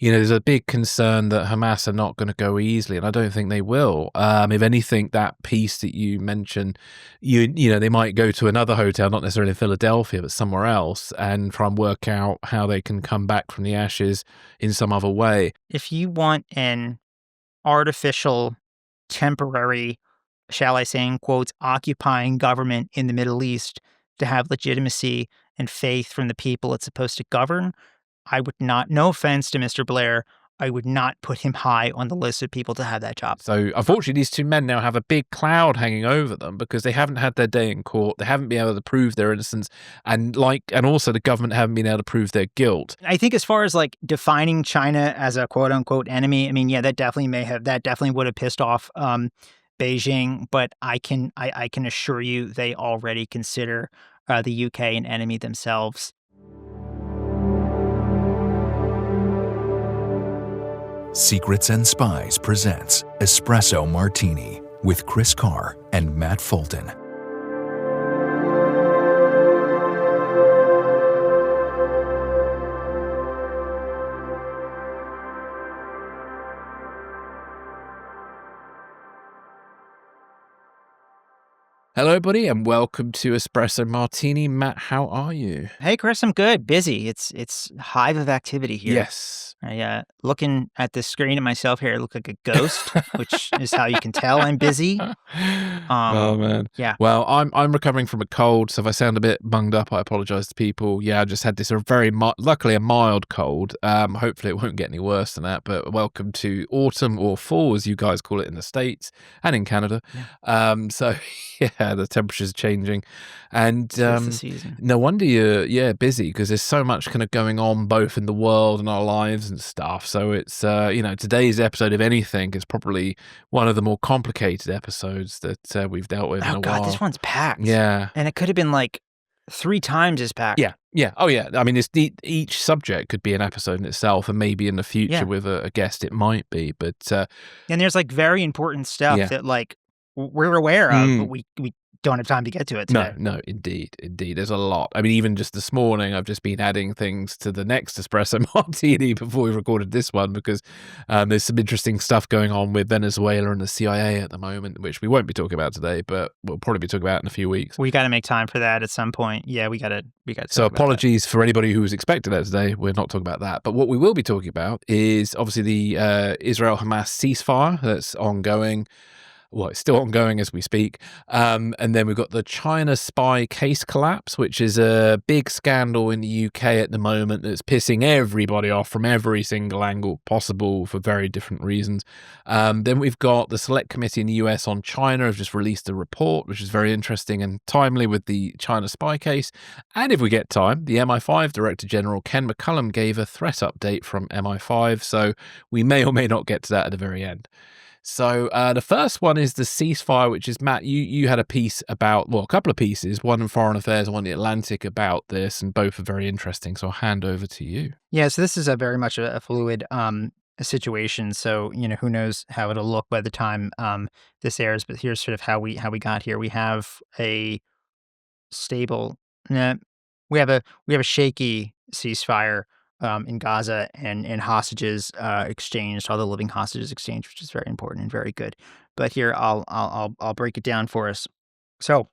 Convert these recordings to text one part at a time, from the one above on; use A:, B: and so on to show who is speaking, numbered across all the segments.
A: there's a big concern that Hamas are not going to go easily, and I don't think they will. If anything, that piece that you mentioned, they might go to another hotel, not necessarily in Philadelphia, but somewhere else, and try and work out how they can come back from the ashes in some other way.
B: If you want an artificial, temporary, shall I say, in quotes, occupying government in the Middle East to have legitimacy and faith from the people it's supposed to govern, I would not, no offense to Mr. Blair, I would not put him high on the list of people to have that job.
A: So unfortunately, these two men now have a big cloud hanging over them because they haven't had their day in court. They haven't been able to prove their innocence, and also the government haven't been able to prove their guilt.
B: I think as far as like defining China as a quote unquote enemy, I mean, yeah, that definitely would have pissed off Beijing, but I can assure you they already consider the UK an enemy themselves.
C: Secrets and Spies presents Espresso Martini with Chris Carr and Matt Fulton.
A: Hello, everybody, and welcome to Espresso Martini. Matt, how are you?
B: Hey, Chris, I'm good. Busy. It's hive of activity here.
A: Yes.
B: Looking at the screen of myself here, I look like a ghost, which is how you can tell I'm busy.
A: Oh man.
B: Yeah.
A: Well, I'm recovering from a cold, so if I sound a bit bunged up, I apologize to people. Yeah, I just had this luckily a mild cold. Hopefully it won't get any worse than that. But welcome to autumn or fall, as you guys call it in the States and in Canada. Yeah. So yeah, the temperature's changing, and
B: It's the season.
A: no wonder you're busy because there's so much kind of going on both in the world and our lives and stuff. So it's today's episode, if anything, is probably one of the more complicated episodes that we've dealt with in a while.
B: This one's packed.
A: Yeah,
B: and it could have been like 3 times as packed.
A: Yeah. Oh yeah. I mean, each subject could be an episode in itself, and maybe in the future with a guest it might be. But
B: and there's like very important stuff that like we're aware of, but we don't have time to get to it today.
A: No, indeed. There's a lot. I mean, even just this morning, I've just been adding things to the next Espresso Martini before we recorded this one because there's some interesting stuff going on with Venezuela and the CIA at the moment, which we won't be talking about today, but we'll probably be talking about in a few weeks.
B: We got to make time for that at some point. Yeah, we got to.
A: So apologies for anybody who was expecting that today. We're not talking about that. But what we will be talking about is obviously the Israel-Hamas ceasefire that's ongoing. Well, it's still ongoing as we speak. And then we've got the China spy case collapse, which is a big scandal in the UK at the moment that's pissing everybody off from every single angle possible for very different reasons. Then we've got the Select Committee in the US on China have just released a report, which is very interesting and timely with the China spy case. And if we get time, the MI5 Director General Ken McCullum gave a threat update from MI5. So we may or may not get to that at the very end. So the first one is the ceasefire, which is, Matt, you had a piece about, well, a couple of pieces, one in Foreign Affairs and one in The Atlantic about this, and both are very interesting. So I'll hand over to you.
B: Yeah, so this is a very much a fluid situation. So, who knows how it'll look by the time this airs, but here's sort of how we got here. We have a stable, we have a shaky ceasefire in Gaza and hostages exchanged, all the living hostages exchanged, which is very important and very good. But here I'll break it down for us. So,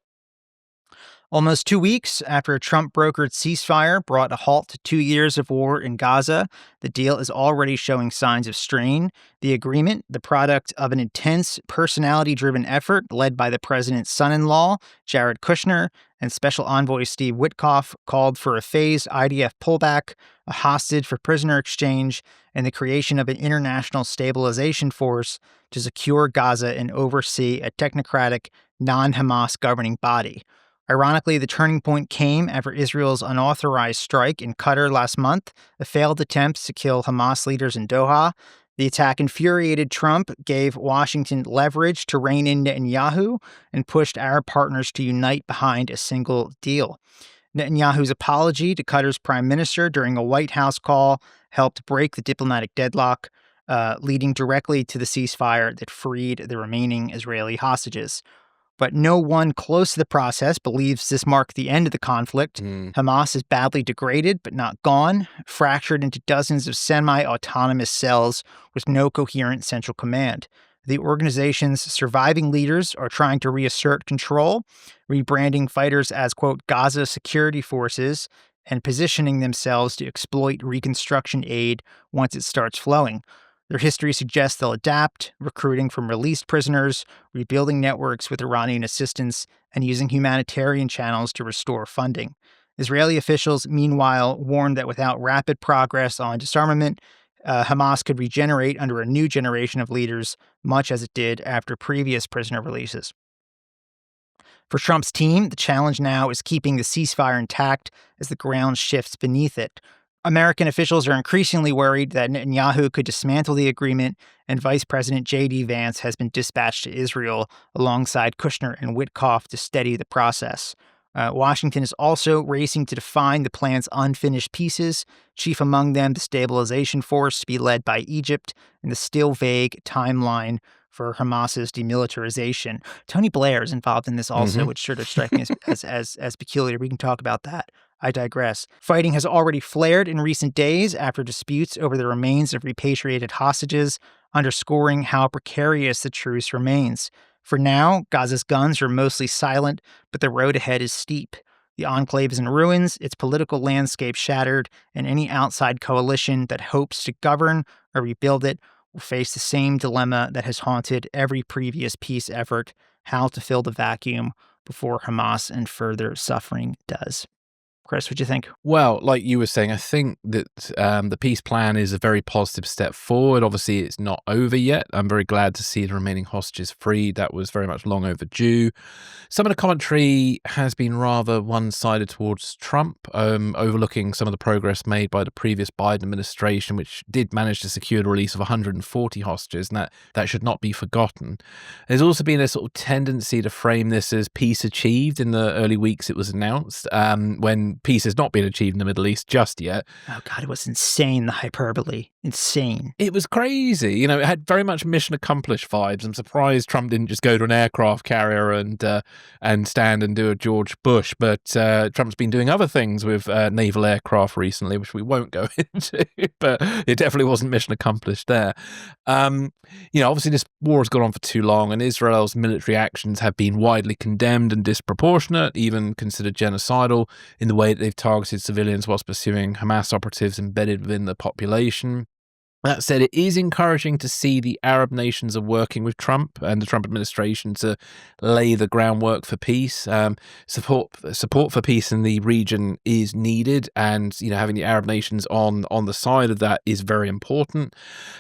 B: almost 2 weeks after a Trump-brokered ceasefire brought a halt to 2 years of war in Gaza, the deal is already showing signs of strain. The agreement, the product of an intense, personality-driven effort led by the president's son-in-law, Jared Kushner, and Special Envoy Steve Witkoff, called for a phased IDF pullback, a hostage for prisoner exchange, and the creation of an international stabilization force to secure Gaza and oversee a technocratic, non-Hamas governing body. Ironically, the turning point came after Israel's unauthorized strike in Qatar last month, a failed attempt to kill Hamas leaders in Doha. The attack infuriated Trump, gave Washington leverage to rein in Netanyahu, and pushed Arab partners to unite behind a single deal. Netanyahu's apology to Qatar's prime minister during a White House call helped break the diplomatic deadlock, leading directly to the ceasefire that freed the remaining Israeli hostages. But no one close to the process believes this marked the end of the conflict. Hamas is badly degraded, but not gone, fractured into dozens of semi-autonomous cells with no coherent central command. The organization's surviving leaders are trying to reassert control, rebranding fighters as, quote, Gaza security forces, and positioning themselves to exploit reconstruction aid once it starts flowing. Their history suggests they'll adapt, recruiting from released prisoners, rebuilding networks with Iranian assistance, and using humanitarian channels to restore funding. Israeli officials, meanwhile, warned that without rapid progress on disarmament, Hamas could regenerate under a new generation of leaders, much as it did after previous prisoner releases. For Trump's team, the challenge now is keeping the ceasefire intact as the ground shifts beneath it. American officials are increasingly worried that Netanyahu could dismantle the agreement, and Vice President J.D. Vance has been dispatched to Israel alongside Kushner and Witkoff to steady the process. Washington is also racing to define the plan's unfinished pieces, chief among them the stabilization force to be led by Egypt, and the still vague timeline for Hamas's demilitarization. Tony Blair is involved in this also, which sort of strikes me as peculiar. We can talk about that. I digress. Fighting has already flared in recent days after disputes over the remains of repatriated hostages, underscoring how precarious the truce remains. For now, Gaza's guns are mostly silent, but the road ahead is steep. The enclave is in ruins, its political landscape shattered, and any outside coalition that hopes to govern or rebuild it will face the same dilemma that has haunted every previous peace effort: how to fill the vacuum before Hamas and further suffering does. Chris, what do you think?
A: Well, like you were saying, I think that the peace plan is a very positive step forward. Obviously, it's not over yet. I'm very glad to see the remaining hostages freed. That was very much long overdue. Some of the commentary has been rather one-sided towards Trump, overlooking some of the progress made by the previous Biden administration, which did manage to secure the release of 140 hostages, and that should not be forgotten. There's also been a sort of tendency to frame this as peace achieved in the early weeks it was announced, when peace has not been achieved in the Middle East just yet.
B: Oh, God, it was insane, the hyperbole. Insane.
A: It was crazy. You know, it had very much mission accomplished vibes. I'm surprised Trump didn't just go to an aircraft carrier and stand and do a George Bush. But Trump's been doing other things with naval aircraft recently, which we won't go into. But it definitely wasn't mission accomplished there. Obviously this war has gone on for too long, and Israel's military actions have been widely condemned and disproportionate, even considered genocidal in the way that they've targeted civilians whilst pursuing Hamas operatives embedded within the population. That said, it is encouraging to see the Arab nations are working with Trump and the Trump administration to lay the groundwork for peace. Support for peace in the region is needed, and having the Arab nations on the side of that is very important.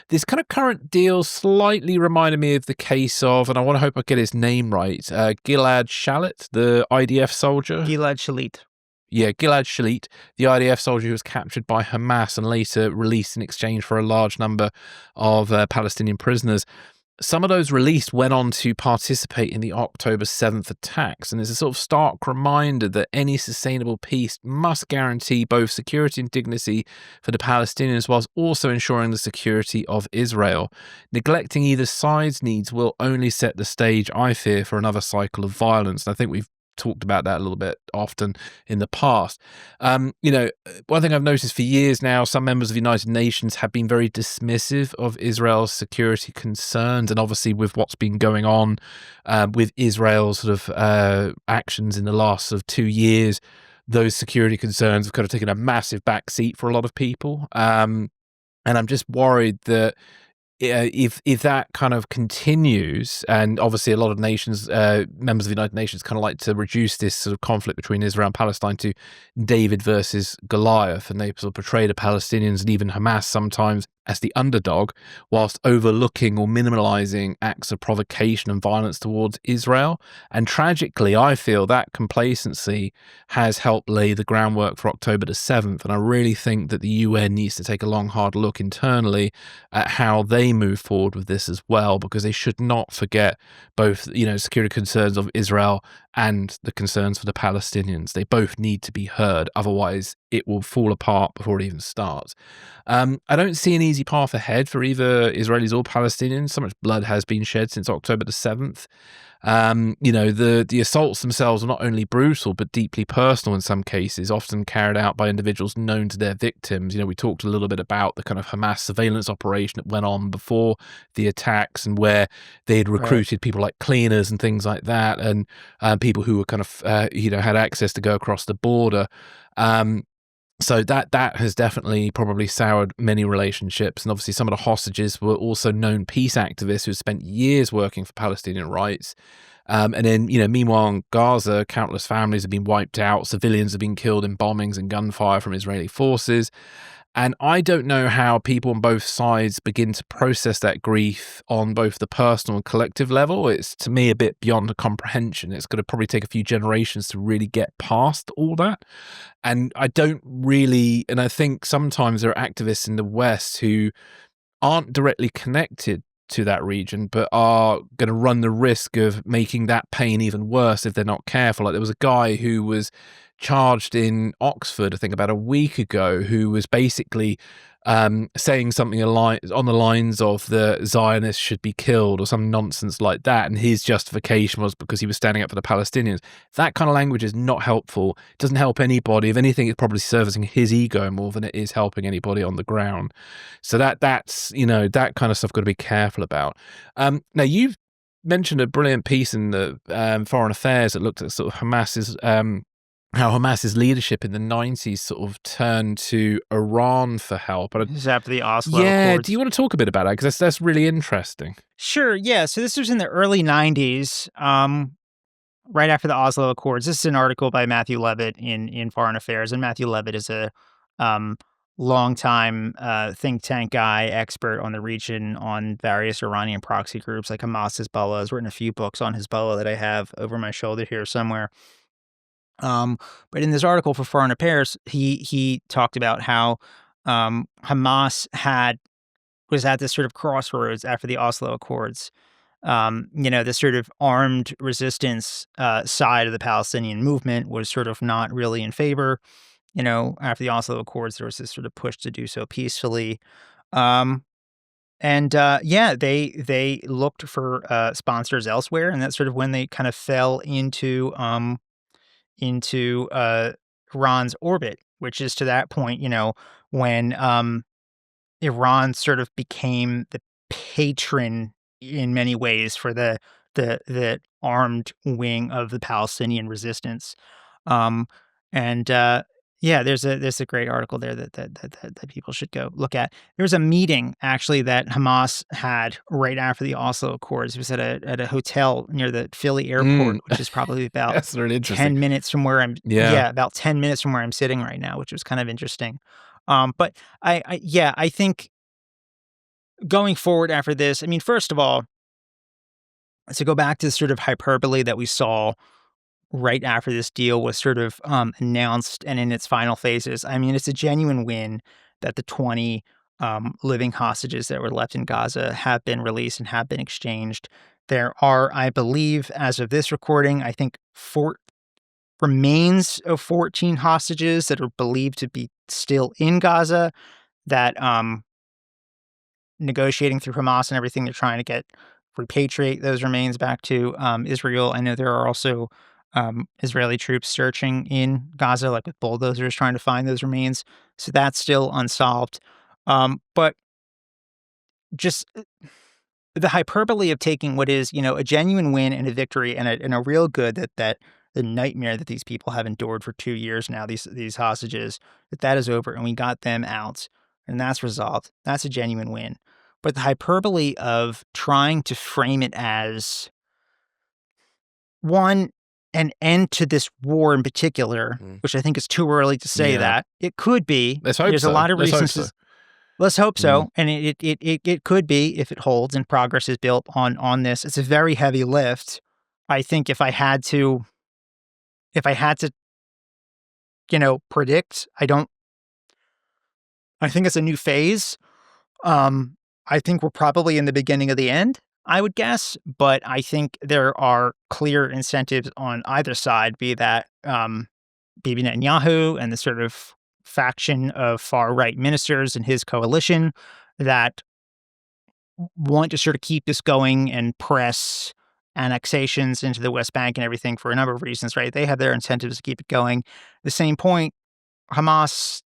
A: This kind of current deal slightly reminded me of the case of, and I want to hope I get his name right, Gilad Shalit, the IDF soldier.
B: Gilad Shalit.
A: Yeah, Gilad Shalit, the IDF soldier who was captured by Hamas and later released in exchange for a large number of Palestinian prisoners. Some of those released went on to participate in the October 7th attacks, and there's a sort of stark reminder that any sustainable peace must guarantee both security and dignity for the Palestinians whilst also ensuring the security of Israel. Neglecting either side's needs will only set the stage, I fear, for another cycle of violence. And I think we've talked about that a little bit often in the past. One thing I've noticed for years now, some members of the United Nations have been very dismissive of Israel's security concerns, and obviously with what's been going on with Israel's sort of actions in the last sort of 2 years, those security concerns have kind of taken a massive backseat for a lot of people. And I'm just worried that if that kind of continues, and obviously a lot of nations, members of the United Nations, kind of like to reduce this sort of conflict between Israel and Palestine to David versus Goliath, and they sort of portray the Palestinians and even Hamas sometimes as the underdog, whilst overlooking or minimalizing acts of provocation and violence towards Israel. And tragically, I feel that complacency has helped lay the groundwork for October the 7th. And I really think that the UN needs to take a long, hard look internally at how they move forward with this as well, because they should not forget both, security concerns of Israel and the concerns for the Palestinians. They both need to be heard. Otherwise, it will fall apart before it even starts. I don't see an easy path ahead for either Israelis or Palestinians. So much blood has been shed since October the 7th. The assaults themselves are not only brutal but deeply personal in some cases, often carried out by individuals known to their victims. We talked a little bit about the kind of Hamas surveillance operation that went on before the attacks, and where they had recruited people like cleaners and things like that, and people who were kind of had access to go across the border. So that has definitely probably soured many relationships. And obviously some of the hostages were also known peace activists who spent years working for Palestinian rights. And then, meanwhile in Gaza, countless families have been wiped out. Civilians have been killed in bombings and gunfire from Israeli forces. And I don't know how people on both sides begin to process that grief on both the personal and collective level. It's, to me, a bit beyond comprehension. It's going to probably take a few generations to really get past all that. And I think sometimes there are activists in the West who aren't directly connected to that region, but are going to run the risk of making that pain even worse if they're not careful. Like, there was a guy who was charged in Oxford, I think about a week ago, who was basically saying something on the lines of the Zionists should be killed or some nonsense like that, and his justification was because he was standing up for the Palestinians. That kind of language is not helpful. It doesn't help anybody. If anything, it's probably servicing his ego more than it is helping anybody on the ground. So that's that kind of stuff got to be careful about. Now, you've mentioned a brilliant piece in the Foreign Affairs that looked at sort of how Hamas's leadership in the 90s sort of turned to Iran for help.
B: This is after the Oslo Accords.
A: Do you want to talk a bit about it? Because that's really interesting.
B: Sure, yeah. So this was in the early 90s, right after the Oslo Accords. This is an article by Matthew Levitt in Foreign Affairs, and Matthew Levitt is a longtime think tank guy, expert on the region, on various Iranian proxy groups like Hamas, Hezbollah. Has written a few books on Hezbollah that I have over my shoulder here somewhere. But in this article for Foreign Affairs, he talked about how Hamas was at this sort of crossroads after the Oslo Accords. This sort of armed resistance side of the Palestinian movement was sort of not really in favor. After the Oslo Accords, there was this sort of push to do so peacefully. They looked for sponsors elsewhere, and that's sort of when they kind of fell into Iran's orbit, which is to that point, when Iran sort of became the patron in many ways for the armed wing of the Palestinian resistance. There's a great article there that people should go look at. There was a meeting actually that Hamas had right after the Oslo Accords. It was at a hotel near the Philly airport, which is probably about
A: That's really
B: 10 minutes from where I'm. Yeah, about 10 minutes from where I'm sitting right now, which was kind of interesting. But I think going forward after this, I mean, first of all, to go back to the sort of hyperbole that we saw right after this deal was sort of announced and in its final phases. I mean, it's a genuine win that the 20 living hostages that were left in Gaza have been released and have been exchanged. There are, I believe, as of this recording, I think 4 remains of 14 hostages that are believed to be still in Gaza that negotiating through Hamas and everything, they're trying to repatriate those remains back to Israel. I know there are also Israeli troops searching in Gaza, like with bulldozers, trying to find those remains. So that's still unsolved. But just the hyperbole of taking what is, a genuine win and a victory and a real good that the nightmare that these people have endured for 2 years now, these hostages, that is over and we got them out and that's resolved. That's a genuine win. But the hyperbole of trying to frame it as one, an end to this war in particular, which I think is too early to say that. It could be.
A: Let's hope
B: There's
A: so.
B: a lot of reasons. Let's hope so. And it could be if it holds and progress is built on this. It's a very heavy lift. I think if I had to predict, I think it's a new phase. I think we're probably in the beginning of the end, I would guess, but I think there are clear incentives on either side, be that Bibi Netanyahu and the sort of faction of far-right ministers and his coalition that want to sort of keep this going and press annexations into the West Bank and everything for a number of reasons, right? They have their incentives to keep it going. At the same point, Hamas,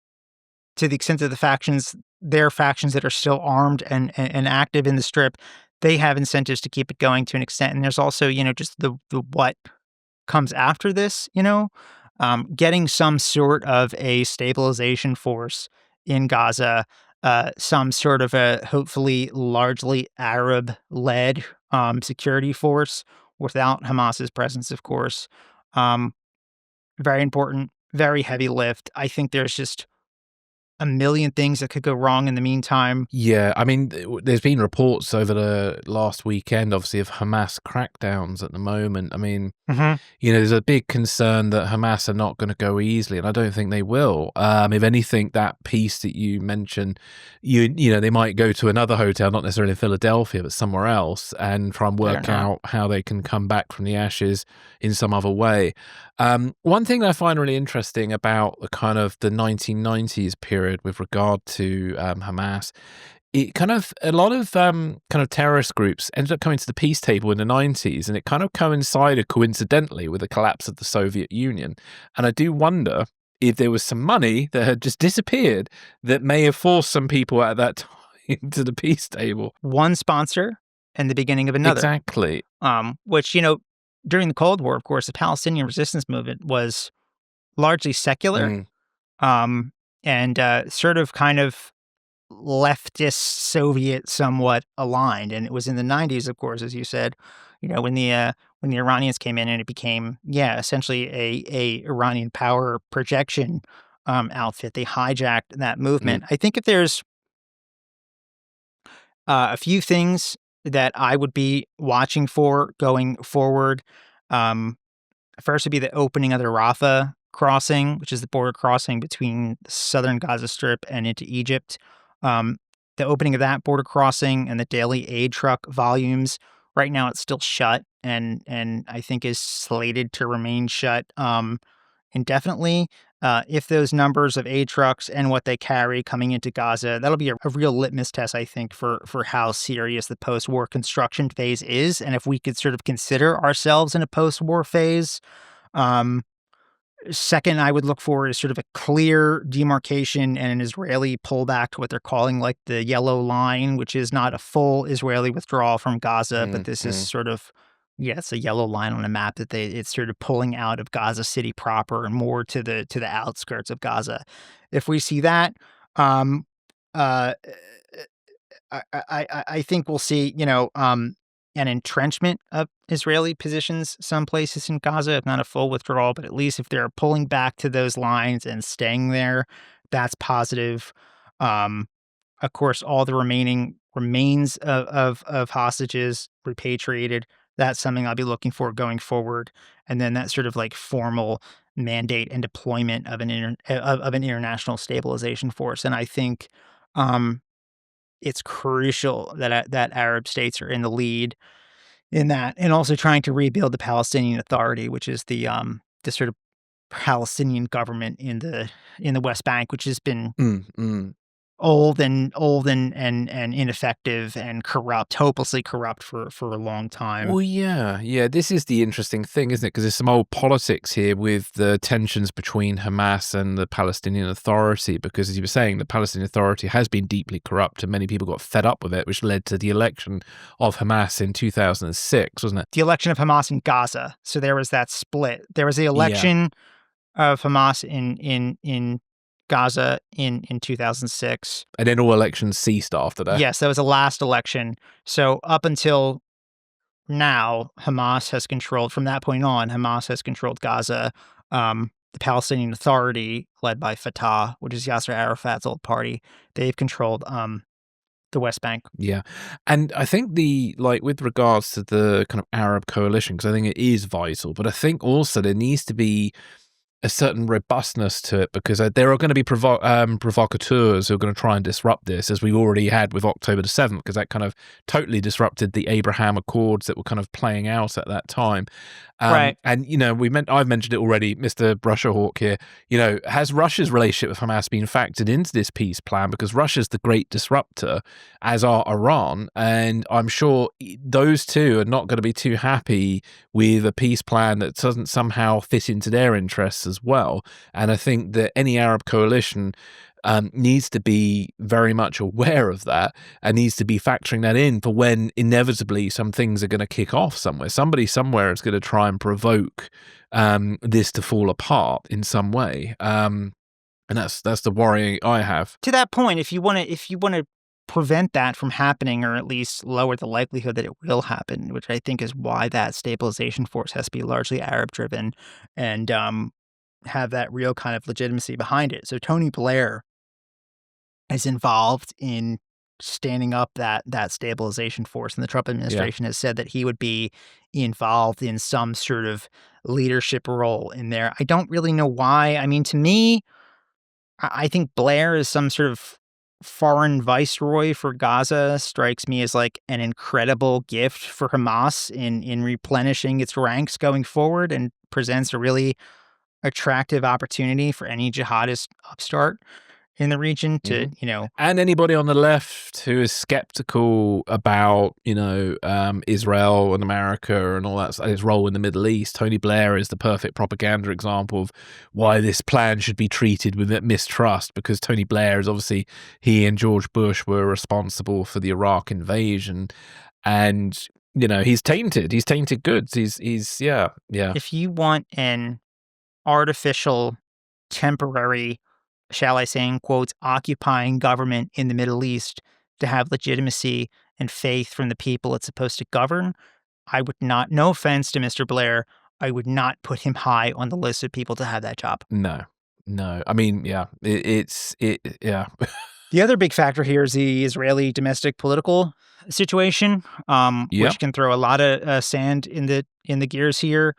B: to the extent of their factions that are still armed and active in the Strip, they have incentives to keep it going to an extent. And there's also, just the what comes after this, getting some sort of a stabilization force in Gaza, some sort of a hopefully largely Arab-led security force without Hamas's presence, of course. Very important, very heavy lift. I think there's just a million things that could go wrong in the meantime.
A: Yeah, I mean, there's been reports over the last weekend, obviously, of Hamas crackdowns at the moment. I mean, there's a big concern that Hamas are not going to go easily, and I don't think they will. If anything, that piece that you mentioned, they might go to another hotel, not necessarily in Philadelphia, but somewhere else, and try and work out how they can come back from the ashes in some other way. One thing I find really interesting about the kind of the 1990s period with regard to Hamas, a lot of kind of terrorist groups ended up coming to the peace table in the 90s, and it kind of coincided coincidentally with the collapse of the Soviet Union. And I do wonder if there was some money that had just disappeared that may have forced some people at that time to the peace table.
B: One sponsor and the beginning of another.
A: Exactly.
B: Which, during the Cold War, of course, the Palestinian resistance movement was largely secular. And sort of kind of leftist Soviet somewhat aligned. And it was in the 90s, of course, as you said, when the Iranians came in and it became, essentially a Iranian power projection outfit. They hijacked that movement. I think if there's a few things that I would be watching for going forward, first would be the opening of the Rafah crossing, which is the border crossing between the southern Gaza Strip and into Egypt. The opening of that border crossing and the daily aid truck volumes. Right now, it's still shut and I think is slated to remain shut indefinitely. If those numbers of aid trucks and what they carry coming into Gaza, that'll be a real litmus test, I think, for how serious the post-war construction phase is, and if we could sort of consider ourselves in a post-war phase. Second, I would look for is sort of a clear demarcation and an Israeli pullback to what they're calling like the yellow line, which is not a full Israeli withdrawal from Gaza, but this is sort of, it's a yellow line on a map that it's sort of pulling out of Gaza City proper and more to the outskirts of Gaza. If we see that, I think we'll see, an entrenchment of Israeli positions some places in Gaza, if not a full withdrawal, but at least if they're pulling back to those lines and staying there, that's positive. Of course, all the remaining remains of hostages repatriated, that's something I'll be looking for going forward. And then that sort of like formal mandate and deployment of an international stabilization force. And I think it's crucial that Arab states are in the lead in that, and also trying to rebuild the Palestinian Authority, which is the sort of Palestinian government in the West Bank, which has been old and ineffective and corrupt, hopelessly corrupt for a long time.
A: Well, yeah. This is the interesting thing, isn't it? Because there's some old politics here with the tensions between Hamas and the Palestinian Authority. Because as you were saying, the Palestinian Authority has been deeply corrupt, and many people got fed up with it, which led to the election of Hamas in 2006, wasn't it?
B: The election of Hamas in Gaza. So there was that split. There was the election of Hamas in Gaza in 2006.
A: And then all elections ceased after that.
B: Yes, that was the last election. So up until now, Hamas has controlled, from that point on, Hamas has controlled Gaza. The Palestinian Authority, led by Fatah, which is Yasser Arafat's old party, they've controlled the West Bank.
A: Yeah. And I think with regards to the kind of Arab coalition, because I think it is vital, but I think also there needs to be a certain robustness to it, because there are going to be provocateurs who are going to try and disrupt this, as we've already had with October the 7th, because that kind of totally disrupted the Abraham Accords that were kind of playing out at that time.
B: Right.
A: And I've mentioned it already, Mr. Russia Hawk here. Has Russia's relationship with Hamas been factored into this peace plan? Because Russia's the great disruptor, as are Iran, and I'm sure those two are not going to be too happy with a peace plan that doesn't somehow fit into their interests as well. And I think that any Arab coalition needs to be very much aware of that and needs to be factoring that in for when inevitably some things are going to kick off somewhere. Somebody somewhere is going to try and provoke this to fall apart in some way. And that's the worry I have.
B: To that point, if you want to prevent that from happening, or at least lower the likelihood that it will happen, which I think is why that stabilization force has to be largely Arab driven and have that real kind of legitimacy behind it. So Tony Blair is involved in standing up that stabilization force, and the Trump administration has said that he would be involved in some sort of leadership role in there. I don't really know why. I mean, to me, I think Blair is some sort of foreign viceroy for Gaza. Strikes me as like an incredible gift for Hamas in replenishing its ranks going forward, and presents a really attractive opportunity for any jihadist upstart in the region to,
A: and anybody on the left who is skeptical about, Israel and America and all that, his role in the Middle East. Tony Blair is the perfect propaganda example of why this plan should be treated with mistrust, because Tony Blair is obviously, he and George Bush were responsible for the Iraq invasion, and he's tainted goods. He's yeah.
B: If you want an artificial, temporary, shall I say, in quotes, occupying government in the Middle East to have legitimacy and faith from the people it's supposed to govern, I would not, no offense to Mr. Blair, I would not put him high on the list of people to have that job.
A: No. I mean, yeah, yeah.
B: The other big factor here is the Israeli domestic political situation, which can throw a lot of sand in the gears here.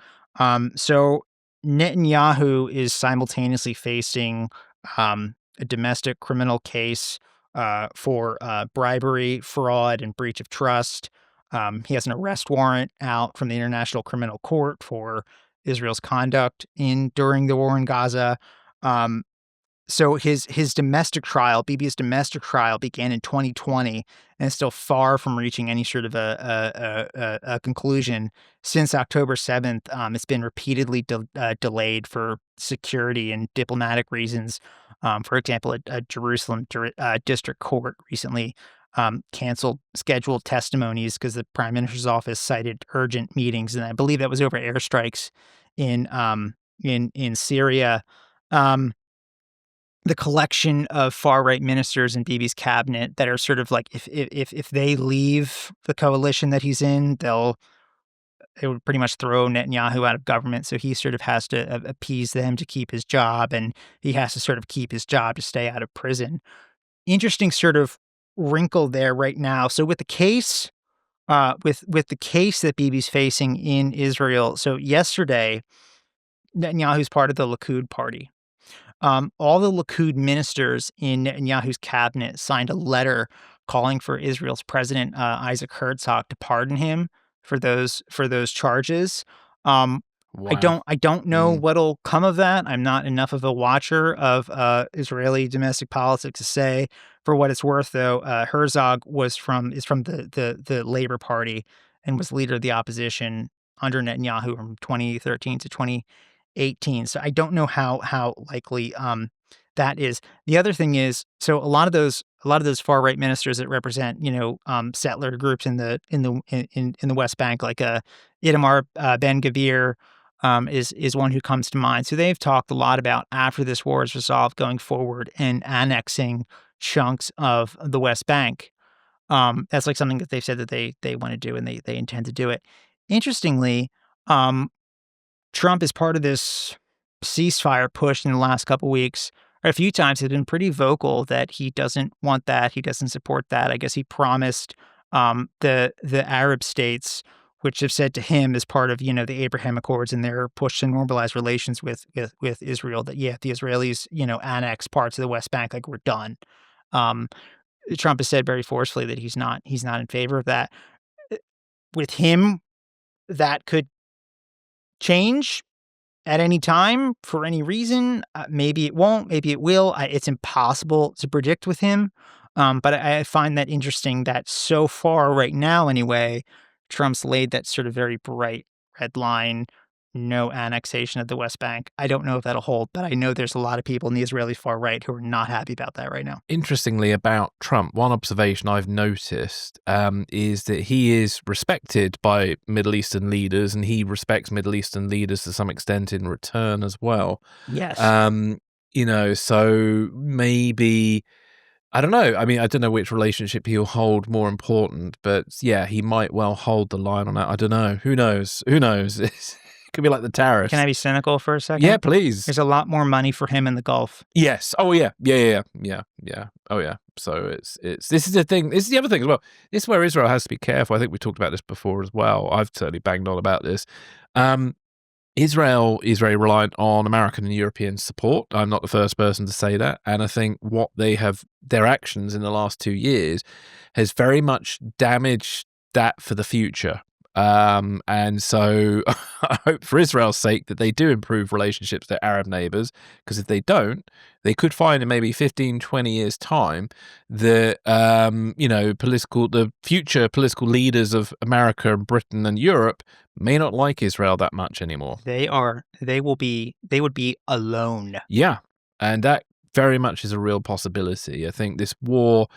B: So Netanyahu is simultaneously facing a domestic criminal case for bribery, fraud, and breach of trust. He has an arrest warrant out from the International Criminal Court for Israel's conduct during the war in Gaza. So his domestic trial, Bibi's domestic trial, began in 2020 and is still far from reaching any sort of a conclusion. Since October 7th, it's been repeatedly delayed for security and diplomatic reasons. For example, a Jerusalem district court recently canceled scheduled testimonies because the prime minister's office cited urgent meetings, and I believe that was over airstrikes in Syria. The collection of far-right ministers in Bibi's cabinet that are sort of like, if they leave the coalition that he's in, it would pretty much throw Netanyahu out of government. So he sort of has to appease them to keep his job, and he has to sort of keep his job to stay out of prison. Interesting sort of wrinkle there right now. So with the case, with the case that Bibi's facing in Israel. So yesterday, Netanyahu's part of the Likud party. All the Likud ministers in Netanyahu's cabinet signed a letter calling for Israel's president, Isaac Herzog, to pardon him for those charges.
A: Wow.
B: I don't know what'll come of that. I'm not enough of a watcher of Israeli domestic politics to say. For what it's worth, though, Herzog is from the Labor Party and was leader of the opposition under Netanyahu from 2013 to 2018. So I don't know how likely that is. The other thing is, so a lot of those far right ministers that represent settler groups in the West Bank, like Itamar Ben Gvir is one who comes to mind. So they've talked a lot about, after this war is resolved, going forward and annexing chunks of the West Bank. That's like something that they've said that they want to do, and they intend to do it. Interestingly, Trump, is part of this ceasefire push in the last couple weeks, a few times has been pretty vocal that he doesn't want that. He doesn't support that. I guess he promised the Arab states, which have said to him as part of, the Abraham Accords and their push to normalize relations with Israel, that, if the Israelis, annex parts of the West Bank, like, we're done. Trump has said very forcefully that he's not in favor of that. With him, that could change at any time for any reason. Maybe it won't, maybe it will. It's impossible to predict with him. But I find that interesting that so far, right now anyway, Trump's laid that sort of very bright red line, no annexation of the West Bank. I don't know if that'll hold, but I know there's a lot of people in the Israeli far right who are not happy about that right now.
A: Interestingly, about Trump, one observation I've noticed is that he is respected by Middle Eastern leaders, and he respects Middle Eastern leaders to some extent in return as well.
B: Yes.
A: So maybe, I don't know. I mean, I don't know which relationship he'll hold more important, but yeah, he might well hold the line on that. I don't know. Who knows? Who knows? It could be like the tariffs.
B: Can I be cynical for a second?
A: Yeah, please.
B: There's a lot more money for him in the Gulf.
A: Yes. Oh yeah. Yeah. Oh yeah. So it's this is the thing. This is the other thing as well. This is where Israel has to be careful. I think we talked about this before as well. I've certainly banged on about this. Israel is very reliant on American and European support. I'm not the first person to say that. And I think what their actions in the last 2 years has very much damaged that for the future. And so I hope for Israel's sake that they do improve relationships with their Arab neighbors, because if they don't, they could find in maybe 15, 20 years' time that, the future political leaders of America and Britain and Europe may not like Israel that much anymore.
B: They would be alone.
A: Yeah. And that very much is a real possibility. I think this war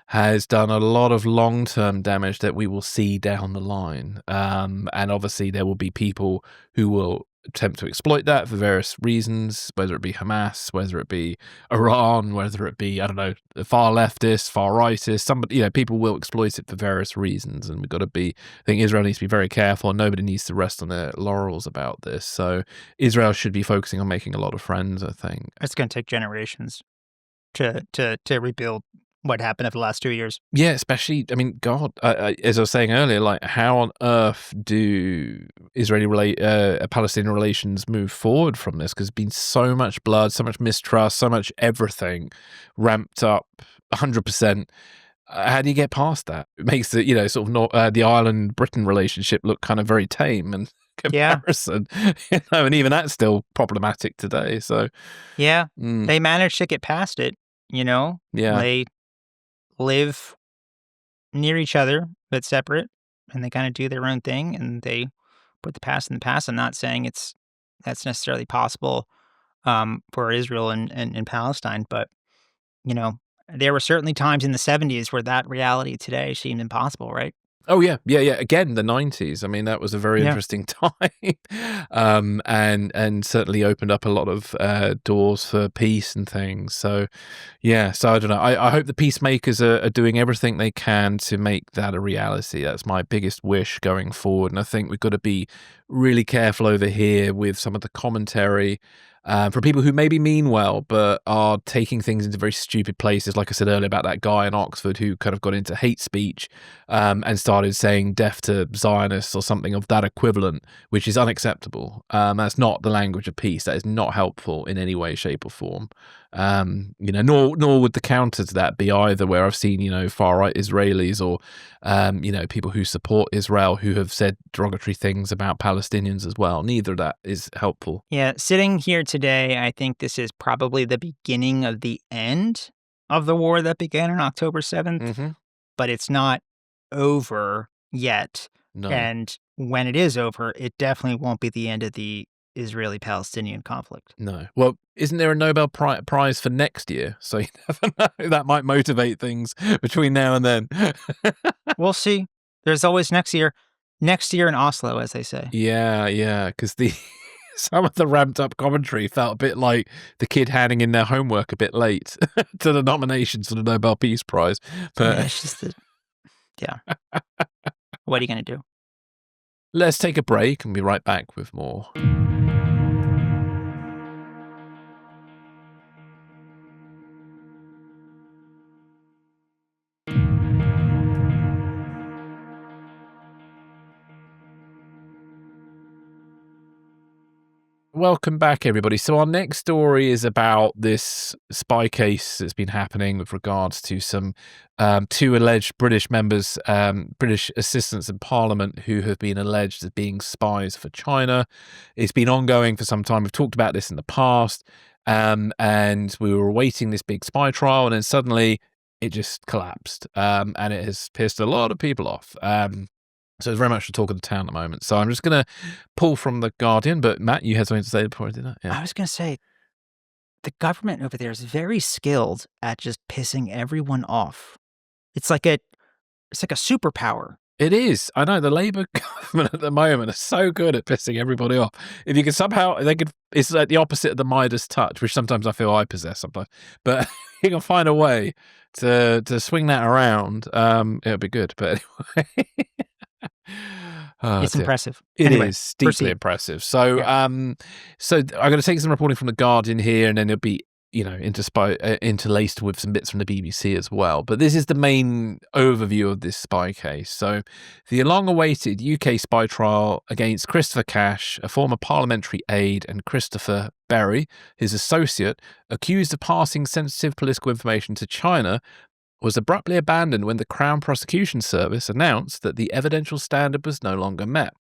A: has done a lot of long-term damage that we will see down the line. And obviously there will be people who will attempt to exploit that for various reasons, whether it be Hamas, whether it be Iran, whether it be, I don't know, the far leftists, far rightists, somebody, people will exploit it for various reasons. And I think Israel needs to be very careful, and nobody needs to rest on their laurels about this. So Israel should be focusing on making a lot of friends, I think.
B: It's going to take generations to rebuild what happened over the last 2 years.
A: Yeah, especially, I mean, God, as I was saying earlier, like, how on earth do Palestinian relations move forward from this? Because there's been so much blood, so much mistrust, so much everything ramped up 100%. How do you get past that? It makes the, the Ireland-Britain relationship look kind of very tame in comparison. Yeah. And even that's still problematic today. So
B: yeah, they managed to get past it. Yeah, they live near each other but separate, and they kind of do their own thing, and they put the past in the past. I'm not saying that's necessarily possible for Israel and Palestine, but there were certainly times in the 70s where that reality today seemed impossible, right?
A: Oh, yeah. Again, the 90s. I mean, that was a very interesting time, and certainly opened up a lot of doors for peace and things. So, yeah. So I don't know. I hope the peacemakers are doing everything they can to make that a reality. That's my biggest wish going forward. And I think we've got to be really careful over here with some of the commentary for people who maybe mean well, but are taking things into very stupid places. Like I said earlier about that guy in Oxford who kind of got into hate speech and started saying death to Zionists or something of that equivalent, which is unacceptable. That's not the language of peace. That is not helpful in any way, shape or form. Nor would the counter to that be either, where I've seen, far right Israelis or, people who support Israel who have said derogatory things about Palestinians as well. Neither of that is helpful.
B: Yeah. Sitting here today, I think this is probably the beginning of the end of the war that began on October 7th, but it's not over yet.
A: No.
B: And when it is over, it definitely won't be the end of the Israeli-Palestinian conflict.
A: No. Well, isn't there a Nobel Prize for next year? So you never know. That might motivate things between now and then.
B: We'll see. There's always next year in Oslo, as they say.
A: Yeah. Because some of the ramped up commentary felt a bit like the kid handing in their homework a bit late to the nominations for the Nobel Peace Prize. But
B: yeah, it's just what are you going to do?
A: Let's take a break and be right back with more. welcome back, everybody. So our next story is about this spy case that's been happening with regards to some two alleged British members, British assistants in Parliament who have been alleged as being spies for China. It's been ongoing for some time. We've talked about this in the past, and we were awaiting this big spy trial, and then suddenly it just collapsed, and it has pissed a lot of people off. So it's very much the talk of the town at the moment. So I'm just going to pull from The Guardian. But Matt, you had something to say before I did that? Yeah.
B: I was going to say, the government over there is very skilled at just pissing everyone off. It's like a superpower.
A: It is. I know the Labour government at the moment are so good at pissing everybody off. If you could somehow, it's like the opposite of the Midas touch, which sometimes I feel I possess sometimes. But you can find a way to swing that around. It'll be good. But anyway.
B: It's impressive.
A: It is deeply impressive. So, so I'm going to take some reporting from The Guardian here, and then it'll be, interlaced with some bits from the BBC as well. But this is the main overview of this spy case. So, the long-awaited UK spy trial against Christopher Cash, a former parliamentary aide, and Christopher Berry, his associate, accused of passing sensitive political information to China, was abruptly abandoned when the Crown Prosecution Service announced that the evidential standard was no longer met.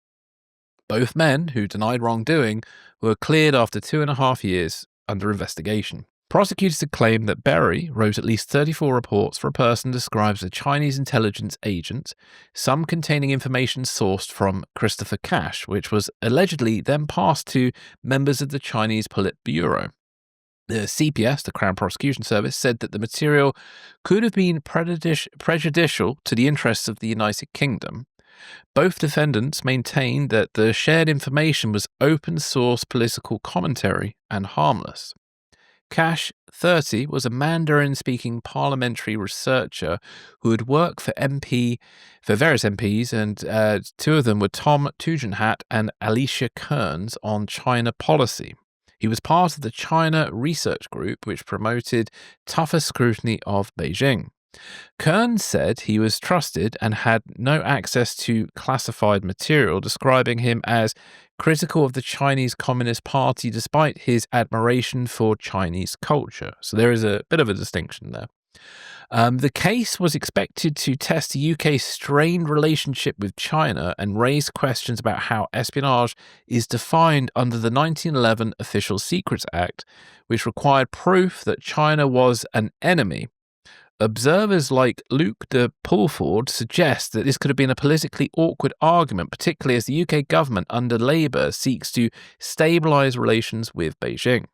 A: Both men, who denied wrongdoing, were cleared after 2.5 years under investigation. Prosecutors had claimed that Berry wrote at least 34 reports for a person described as a Chinese intelligence agent, some containing information sourced from Christopher Cash, which was allegedly then passed to members of the Chinese Politburo. The CPS, the Crown Prosecution Service, said that the material could have been prejudicial to the interests of the United Kingdom. Both defendants maintained that the shared information was open-source political commentary and harmless. Cash, 30, was a Mandarin-speaking parliamentary researcher who had worked for various MPs, and two of them were Tom Tugendhat and Alicia Kearns on China policy. He was part of the China Research Group, which promoted tougher scrutiny of Beijing. Kearns said he was trusted and had no access to classified material, describing him as critical of the Chinese Communist Party despite his admiration for Chinese culture. So there is a bit of a distinction there. The case was expected to test the UK's strained relationship with China and raise questions about how espionage is defined under the 1911 Official Secrets Act, which required proof that China was an enemy. Observers like Luke de Pulford suggest that this could have been a politically awkward argument, particularly as the UK government under Labour seeks to stabilise relations with Beijing.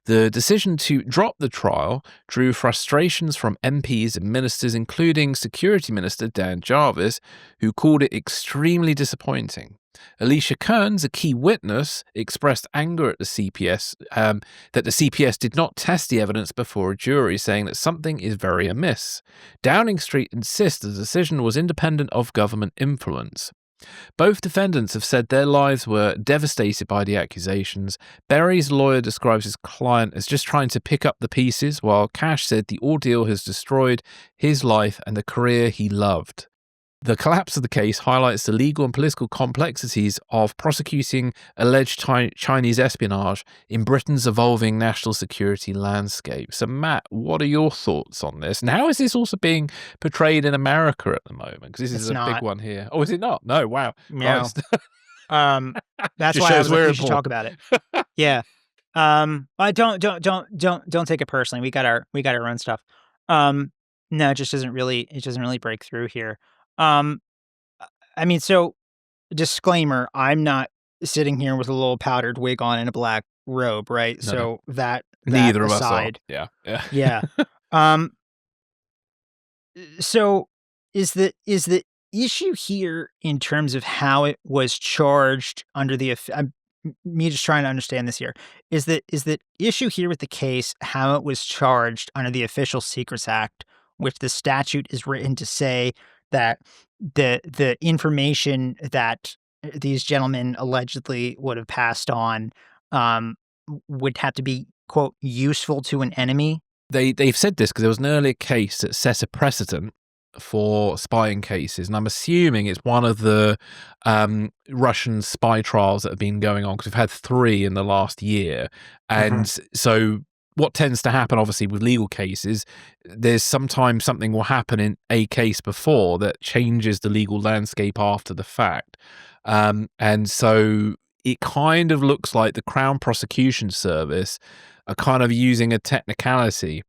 A: The decision to drop the trial drew frustrations from MPs and ministers, including Security Minister Dan Jarvis, who called it extremely disappointing. Alicia Kearns, a key witness, expressed anger at the CPS that the CPS did not test the evidence before a jury, saying that something is very amiss. Downing Street insists the decision was independent of government influence. Both defendants have said their lives were devastated by the accusations. Berry's lawyer describes his client as just trying to pick up the pieces, while Cash said the ordeal has destroyed his life and the career he loved. The collapse of the case highlights the legal and political complexities of prosecuting alleged Chinese espionage in Britain's evolving national security landscape. So, Matt, what are your thoughts on this? And how is this also being portrayed in America at the moment? Because this is a big one here. Oh, is it not? No, wow.
B: No. That's why I was like, we should talk about it. Yeah. I don't take it personally. We got our own stuff. No, it just doesn't really break through here. I mean, so disclaimer, I'm not sitting here with a little powdered wig on and a black robe, right?
A: No.
B: So that
A: Neither
B: aside,
A: of us are.
B: Yeah. So is the issue here in terms of how it was charged under the me just trying to understand this here is the issue here with the case how it was charged under the Official Secrets Act, which the statute is written to say that the information that these gentlemen allegedly would have passed on would have to be, quote, useful to an enemy.
A: They've said this because there was an earlier case that set a precedent for spying cases, and I'm assuming it's one of the Russian spy trials that have been going on, because we've had 3 in the last year. And so what tends to happen, obviously, with legal cases, there's sometimes something will happen in a case before that changes the legal landscape after the fact. And so it kind of looks like the Crown Prosecution Service are kind of using a technicality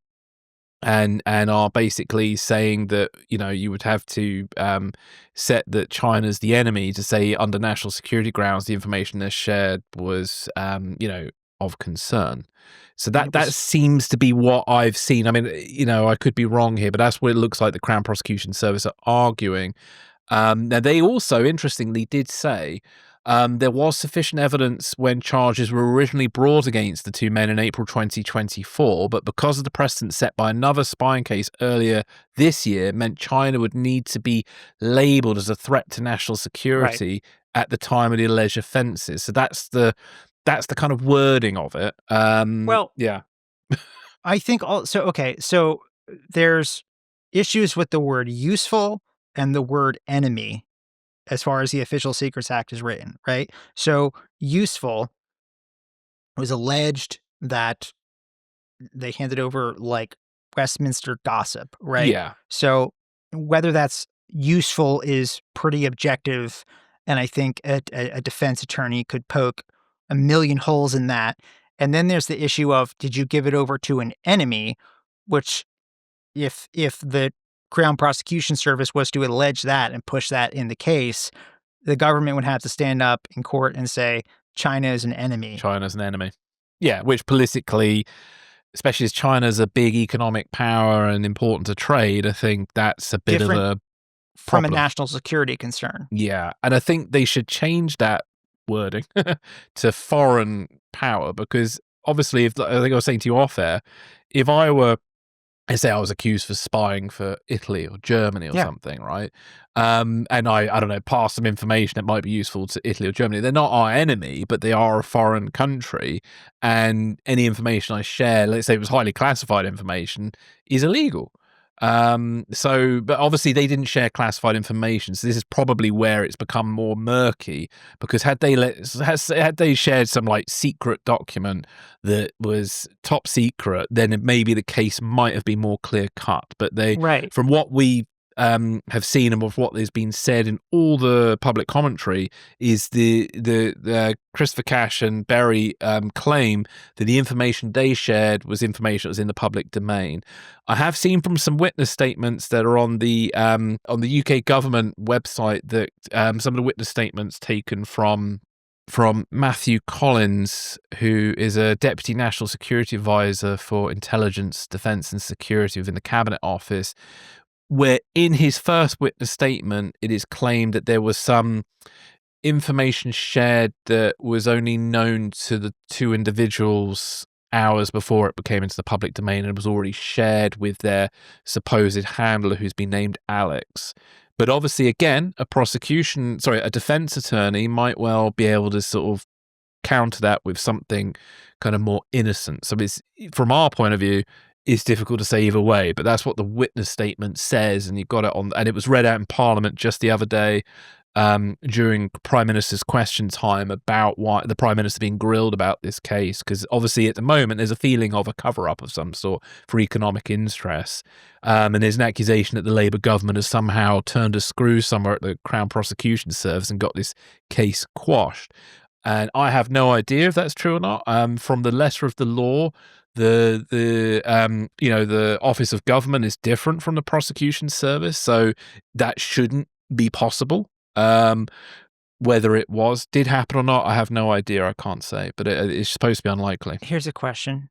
A: and are basically saying that, you know, you would have to set that China's the enemy to say under national security grounds the information they shared was, you know, of concern. So that seems to be what I've seen. I mean, you know, I could be wrong here, but that's what it looks like the Crown Prosecution Service are arguing. Now, they also, interestingly, did say there was sufficient evidence when charges were originally brought against the 2 men in April 2024, but because of the precedent set by another spying case earlier this year, meant China would need to be labeled as a threat to national security at the time of the alleged offenses. So that's the kind of wording of it.
B: Well,
A: yeah.
B: I think also, okay, so there's issues with the word useful and the word enemy as far as the Official Secrets Act is written, right? So useful was alleged that they handed over like Westminster gossip, right?
A: Yeah.
B: So whether that's useful is pretty objective, and I think a defense attorney could poke a million holes in that. And then there's the issue of, did you give it over to an enemy, which if the Crown Prosecution Service was to allege that and push that in the case, the government would have to stand up in court and say China is an enemy.
A: China's an enemy. Yeah, which politically, especially as China's a big economic power and important to trade, I think that's a bit
B: Different
A: of a
B: from
A: problem.
B: a national security concern.
A: Yeah, and I think they should change that wording to foreign power, because obviously, if I think I was saying to you off air, if I were, let's say I was accused for spying for Italy or Germany or something, right? And I don't know, pass some information that might be useful to Italy or Germany. They're not our enemy, but they are a foreign country. And any information I share, let's say it was highly classified information, is illegal. But obviously they didn't share classified information. So this is probably where it's become more murky, because had they shared some like secret document that was top secret, then maybe the case might have been more clear cut. But from what we have seen and of what has been said in all the public commentary, is the Christopher Cash and Berry claim that the information they shared was information that was in the public domain. I have seen from some witness statements that are on the UK government website that some of the witness statements taken from Matthew Collins, who is a Deputy National Security Advisor for Intelligence, Defence and Security within the Cabinet Office, where in his first witness statement, it is claimed that there was some information shared that was only known to the 2 individuals hours before it became into the public domain, and was already shared with their supposed handler, who's been named Alex. But obviously, again, a defense attorney might well be able to sort of counter that with something kind of more innocent. So it's, from our point of view, it's difficult to say either way, but that's what the witness statement says, and you've got it on, and it was read out in Parliament just the other day during Prime Minister's question time, about why the Prime Minister being grilled about this case, because obviously at the moment there's a feeling of a cover-up of some sort for economic interests, and there's an accusation that the Labour government has somehow turned a screw somewhere at the Crown Prosecution Service and got this case quashed. And I have no idea if that's true or not. From the letter of the law, the Office of Government is different from the Prosecution Service, so that shouldn't be possible. Whether it did happen or not, I have no idea. I can't say, but it's supposed to be unlikely.
B: Here's a question.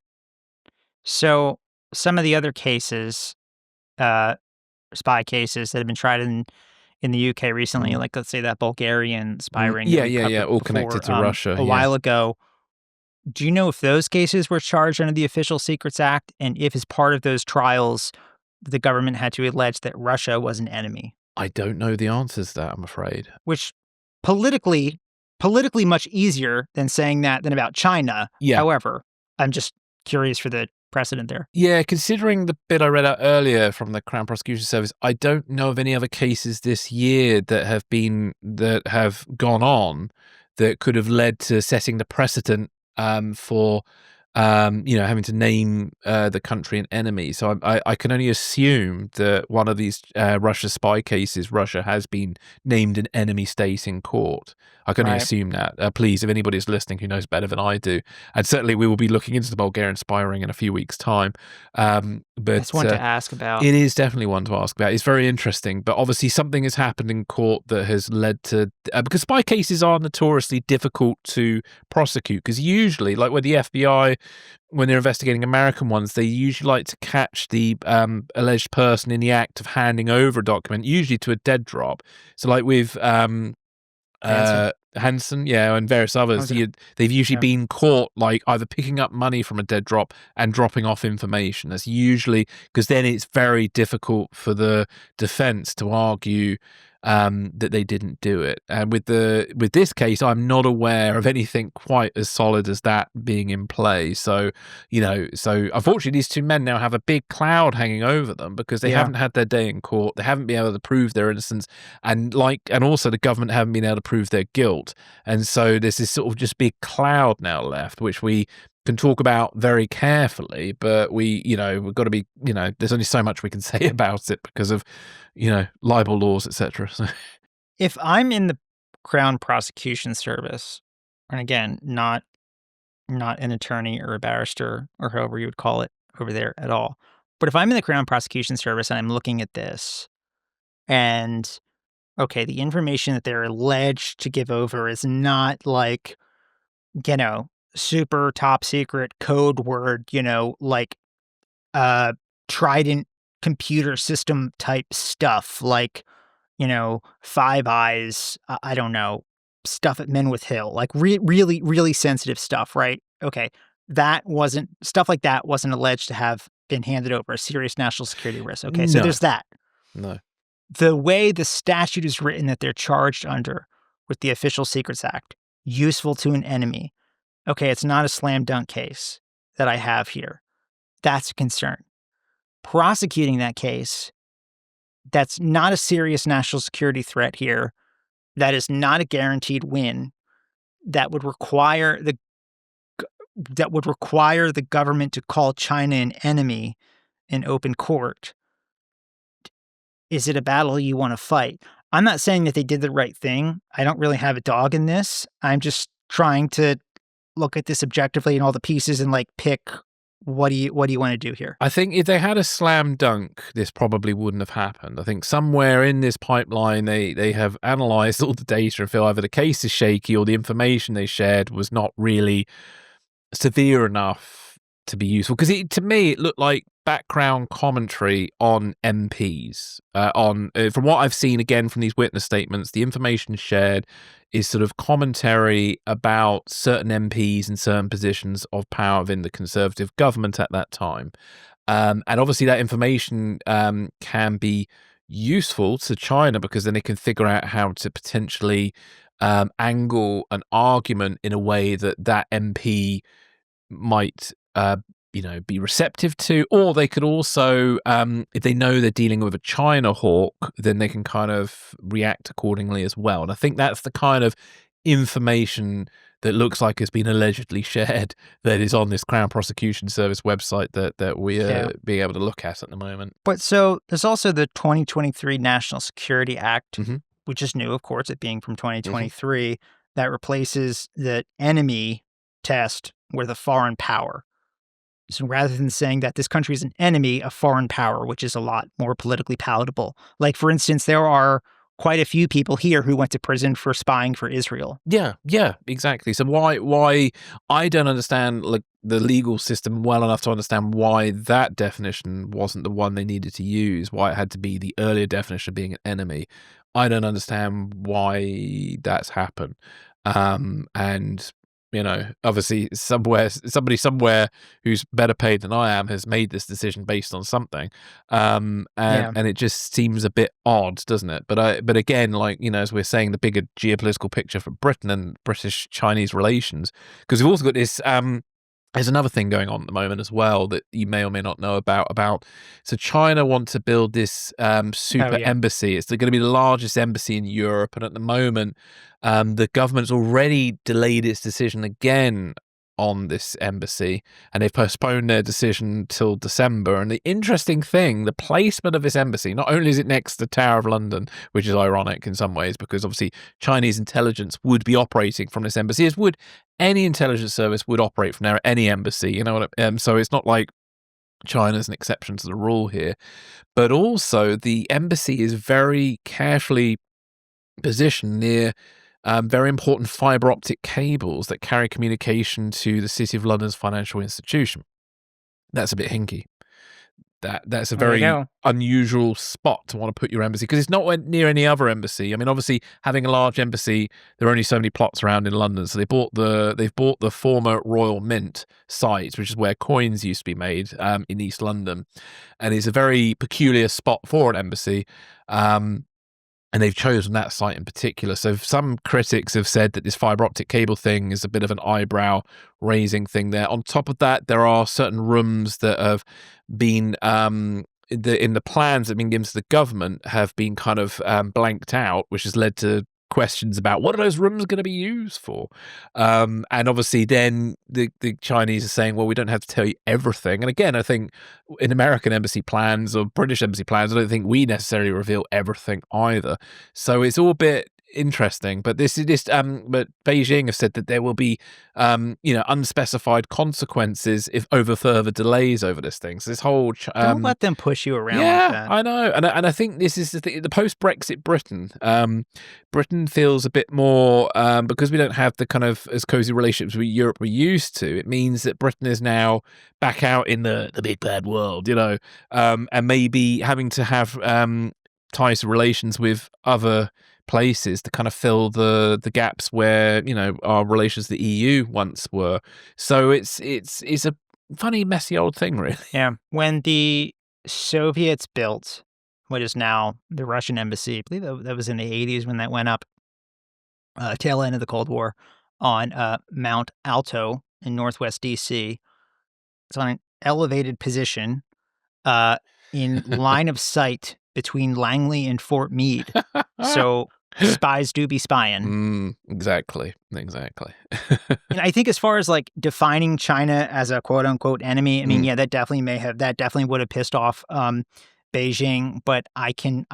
B: So some of the other cases, spy cases that have been tried in the UK recently, like let's say that Bulgarian spy ring.
A: All connected to Russia.
B: A while ago. Do you know if those cases were charged under the Official Secrets Act, and if as part of those trials, the government had to allege that Russia was an enemy?
A: I don't know the answers to that, I'm afraid.
B: Which politically much easier than saying that than about China.
A: Yeah.
B: However, I'm just curious for the precedent there.
A: Yeah, considering the bit I read out earlier from the Crown Prosecution Service, I don't know of any other cases this year that have gone on that could have led to setting the precedent for having to name the country an enemy. So I can only assume that one of these Russia spy cases, Russia has been named an enemy state in court. I can only assume that. Please, if anybody's listening who knows better than I do, and certainly we will be looking into the Bulgarian spy ring in a few weeks' time. But
B: that's one to ask about.
A: It is definitely one to ask about. It's very interesting, but obviously something has happened in court that has led to because spy cases are notoriously difficult to prosecute because usually, like with the FBI, when they're investigating American ones, they usually like to catch the alleged person in the act of handing over a document, usually to a dead drop. So like with Hansen, and various others, they've usually been caught like either picking up money from a dead drop and dropping off information. That's usually because then it's very difficult for the defense to argue that they didn't do it. And with this case, I'm not aware of anything quite as solid as that being in play. So, unfortunately, these two men now have a big cloud hanging over them because they haven't had their day in court. They haven't been able to prove their innocence, and also the government haven't been able to prove their guilt. And so there's this sort of just big cloud now left, which we can talk about very carefully, but we've got to be, there's only so much we can say about it because of, libel laws, etc. So.
B: If I'm in the Crown Prosecution Service, and again, not an attorney or a barrister or however you would call it over there at all, but if I'm in the Crown Prosecution Service and I'm looking at this and, okay, the information that they're alleged to give over is not like, super top secret code word, Trident computer system type stuff, like, Five Eyes, I don't know, stuff at Menwith Hill, like really, really sensitive stuff, right? Okay. Stuff like that wasn't alleged to have been handed over, a serious national security risk. Okay. So there's that.
A: No.
B: The way the statute is written that they're charged under with the Official Secrets Act, useful to an enemy. Okay, it's not a slam dunk case that I have here. That's a concern. Prosecuting that case, that's not a serious national security threat here. That is not a guaranteed win. That would require the government to call China an enemy in open court. Is it a battle you want to fight? I'm not saying that they did the right thing. I don't really have a dog in this. I'm just trying to look at this objectively and all the pieces and pick what do you want to do here?
A: I think if they had a slam dunk, this probably wouldn't have happened. I think somewhere in this pipeline, they have analyzed all the data and feel either the case is shaky or the information they shared was not really severe enough to be useful. Because to me, it looked like background commentary on MPs. From what I've seen again from these witness statements, the information shared is sort of commentary about certain MPs in certain positions of power within the Conservative government at that time. And obviously that information can be useful to China because then they can figure out how to potentially angle an argument in a way that MP might be receptive to, or they could also, if they know they're dealing with a China hawk, then they can kind of react accordingly as well. And I think that's the kind of information that looks like has been allegedly shared that is on this Crown Prosecution Service website that we are being able to look at the moment.
B: But so there's also the 2023 National Security Act, which is new, of course, it being from 2023, that replaces the enemy test with a foreign power. So rather than saying that this country is an enemy, a foreign power, which is a lot more politically palatable. Like, for instance, there are quite a few people here who went to prison for spying for Israel.
A: Yeah, exactly. So why I don't understand the legal system well enough to understand why that definition wasn't the one they needed to use, why it had to be the earlier definition of being an enemy. I don't understand why that's happened. And obviously somebody somewhere who's better paid than I am has made this decision based on something. And it just seems a bit odd, doesn't it? But again, as we're saying, the bigger geopolitical picture for Britain and British-Chinese relations, because we've also got this there's another thing going on at the moment as well that you may or may not know about. So China want to build this super embassy. It's going to be the largest embassy in Europe, and at the moment, the government's already delayed its decision again on this embassy, and they've postponed their decision till December. And the interesting thing, the placement of this embassy, not only is it next to the Tower of London, which is ironic in some ways, because obviously Chinese intelligence would be operating from this embassy, as would any intelligence service would operate from there at any embassy, you know what so it's not like China's an exception to the rule here. But also the embassy is very carefully positioned near very important fiber optic cables that carry communication to the City of London's financial institution. That's a bit hinky. That's a very unusual spot to want to put your embassy, because it's not near any other embassy. I mean, obviously, having a large embassy, there are only so many plots around in London. So they've bought the former Royal Mint site, which is where coins used to be made in East London, and it's a very peculiar spot for an embassy. And they've chosen that site in particular. So some critics have said that this fiber optic cable thing is a bit of an eyebrow raising thing there. On top of that, there are certain rooms that have been in the plans that have been given to the government have been kind of blanked out, which has led to questions about what are those rooms going to be used for. And obviously then the Chinese are saying, well, we don't have to tell you everything. And again, I think in American embassy plans or British embassy plans, I don't think we necessarily reveal everything either. So it's all a bit interesting, but but Beijing have said that there will be unspecified consequences if over further delays over this thing. So this whole
B: don't let them push you around like that.
A: I know, and I think this is the post-Brexit Britain. Britain feels a bit more because we don't have the kind of as cozy relationships with Europe we're used to. It means that Britain is now back out in the big bad world, and maybe having to have ties to relations with other places to kind of fill the gaps where our relations to the EU once were. So it's a funny, messy old thing, really.
B: Yeah. When the Soviets built what is now the Russian embassy, I believe that was in the 80s when that went up, tail end of the Cold War, on Mount Alto in Northwest DC. It's on an elevated position in line of sight between Langley and Fort Meade. So spies do be spying.
A: Exactly.
B: And I think as far as like defining China as a quote unquote enemy, I mean, yeah, that definitely would have pissed off Beijing, but I can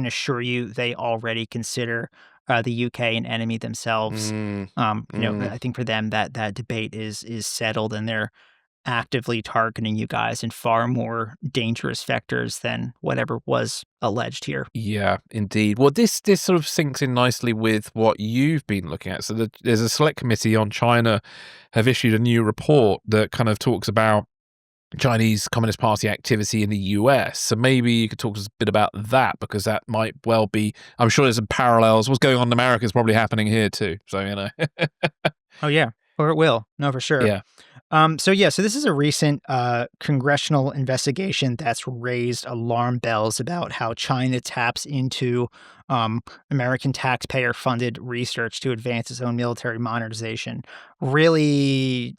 B: assure you they already consider the UK an enemy themselves. I think for them that debate is settled, and they're actively targeting you guys in far more dangerous vectors than whatever was alleged here.
A: Yeah, indeed. Well, this sort of sinks in nicely with what you've been looking at. So there's a select committee on China have issued a new report that kind of talks about Chinese Communist Party activity in the US. So maybe you could talk to us a bit about that, because that might well be, I'm sure there's some parallels. What's going on in America is probably happening here too. So,
B: Oh, yeah. Or it will. No, for sure.
A: Yeah.
B: So this is a recent congressional investigation that's raised alarm bells about how China taps into American taxpayer-funded research to advance its own military modernization. Really,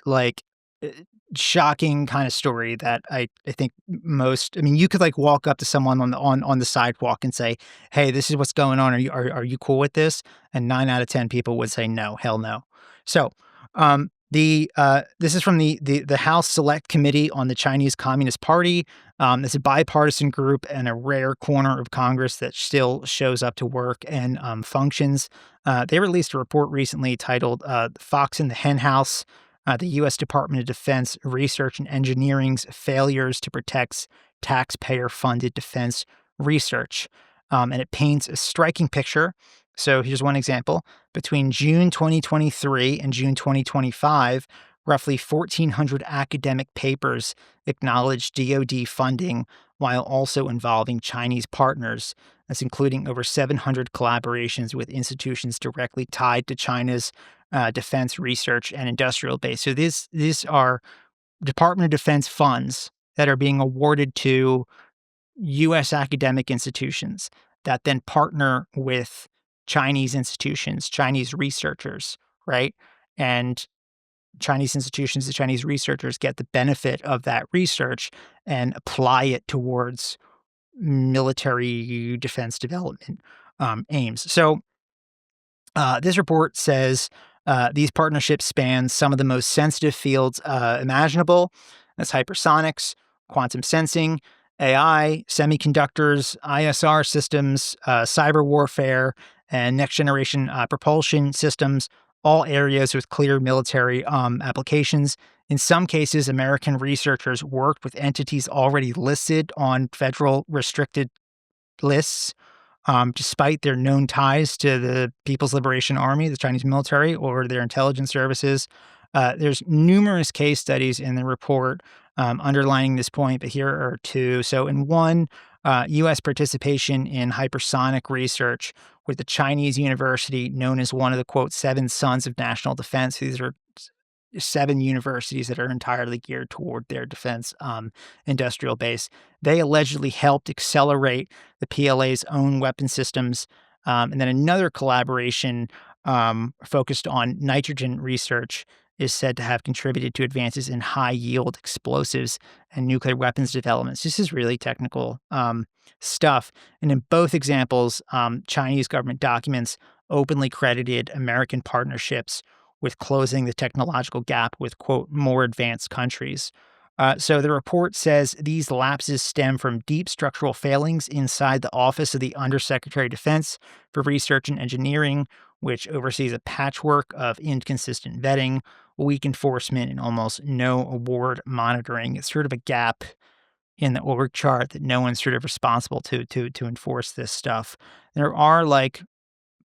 B: shocking kind of story that I think you could walk up to someone on the sidewalk and say, "Hey, this is what's going on. Are you cool with this?" And 9 out of 10 people would say, "No, hell no." So, this is from the House Select Committee on the Chinese Communist Party. It's a bipartisan group and a rare corner of Congress that still shows up to work and functions. They released a report recently titled "Fox in the Hen House: The U.S. Department of Defense Research and Engineering's Failures to Protect Taxpayer-Funded Defense Research." And it paints a striking picture. So here's one example. Between June 2023 and June 2025, roughly 1,400 academic papers acknowledged DoD funding while also involving Chinese partners. That's including over 700 collaborations with institutions directly tied to China's defense research and industrial base. So these are Department of Defense funds that are being awarded to U.S. academic institutions that then partner with Chinese institutions, Chinese researchers, right? And Chinese institutions, the Chinese researchers get the benefit of that research and apply it towards military defense development aims. So this report says these partnerships span some of the most sensitive fields imaginable. That's hypersonics, quantum sensing, AI, semiconductors, ISR systems, cyber warfare, and next generation propulsion systems, all areas with clear military applications. In some cases, American researchers worked with entities already listed on federal restricted lists, despite their known ties to the People's Liberation Army, the Chinese military, or their intelligence services. There's numerous case studies in the report underlining this point, but here are two. So in one, U.S. participation in hypersonic research with the Chinese university known as one of the, quote, 7 sons of national defense. These are 7 universities that are entirely geared toward their defense industrial base. They allegedly helped accelerate the PLA's own weapon systems. And then another collaboration focused on nitrogen research is said to have contributed to advances in high-yield explosives and nuclear weapons developments. This is really technical stuff. And in both examples, Chinese government documents openly credited American partnerships with closing the technological gap with, quote, more advanced countries. So the report says these lapses stem from deep structural failings inside the Office of the Undersecretary of Defense for Research and Engineering, which oversees a patchwork of inconsistent vetting, weak enforcement, and almost no award monitoring. It's sort of a gap in the org chart that no one's sort of responsible to enforce this stuff. There are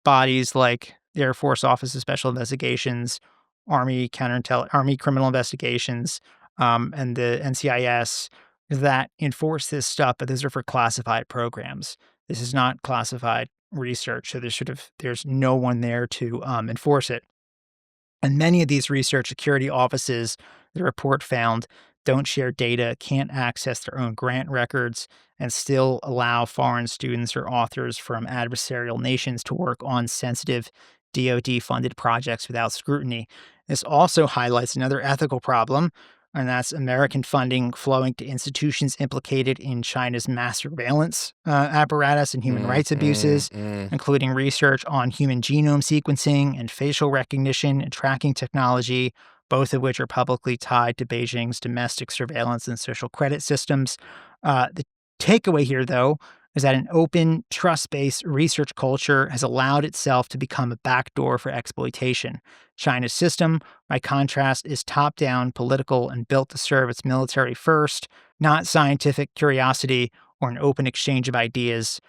B: bodies like the Air Force Office of Special Investigations, Army Criminal Investigations, and the NCIS that enforce this stuff, but those are for classified programs. This is not classified research, so there's no one there to enforce it. And many of these research security offices, the report found, don't share data, can't access their own grant records, and still allow foreign students or authors from adversarial nations to work on sensitive DoD-funded projects without scrutiny. This also highlights another ethical problem, and that's American funding flowing to institutions implicated in China's mass surveillance apparatus and human rights abuses, including research on human genome sequencing and facial recognition and tracking technology, both of which are publicly tied to Beijing's domestic surveillance and social credit systems. The takeaway here, though, is that an open, trust-based research culture has allowed itself to become a backdoor for exploitation. China's system, by contrast, is top-down, political, and built to serve its military first, not scientific curiosity or an open exchange of ideas.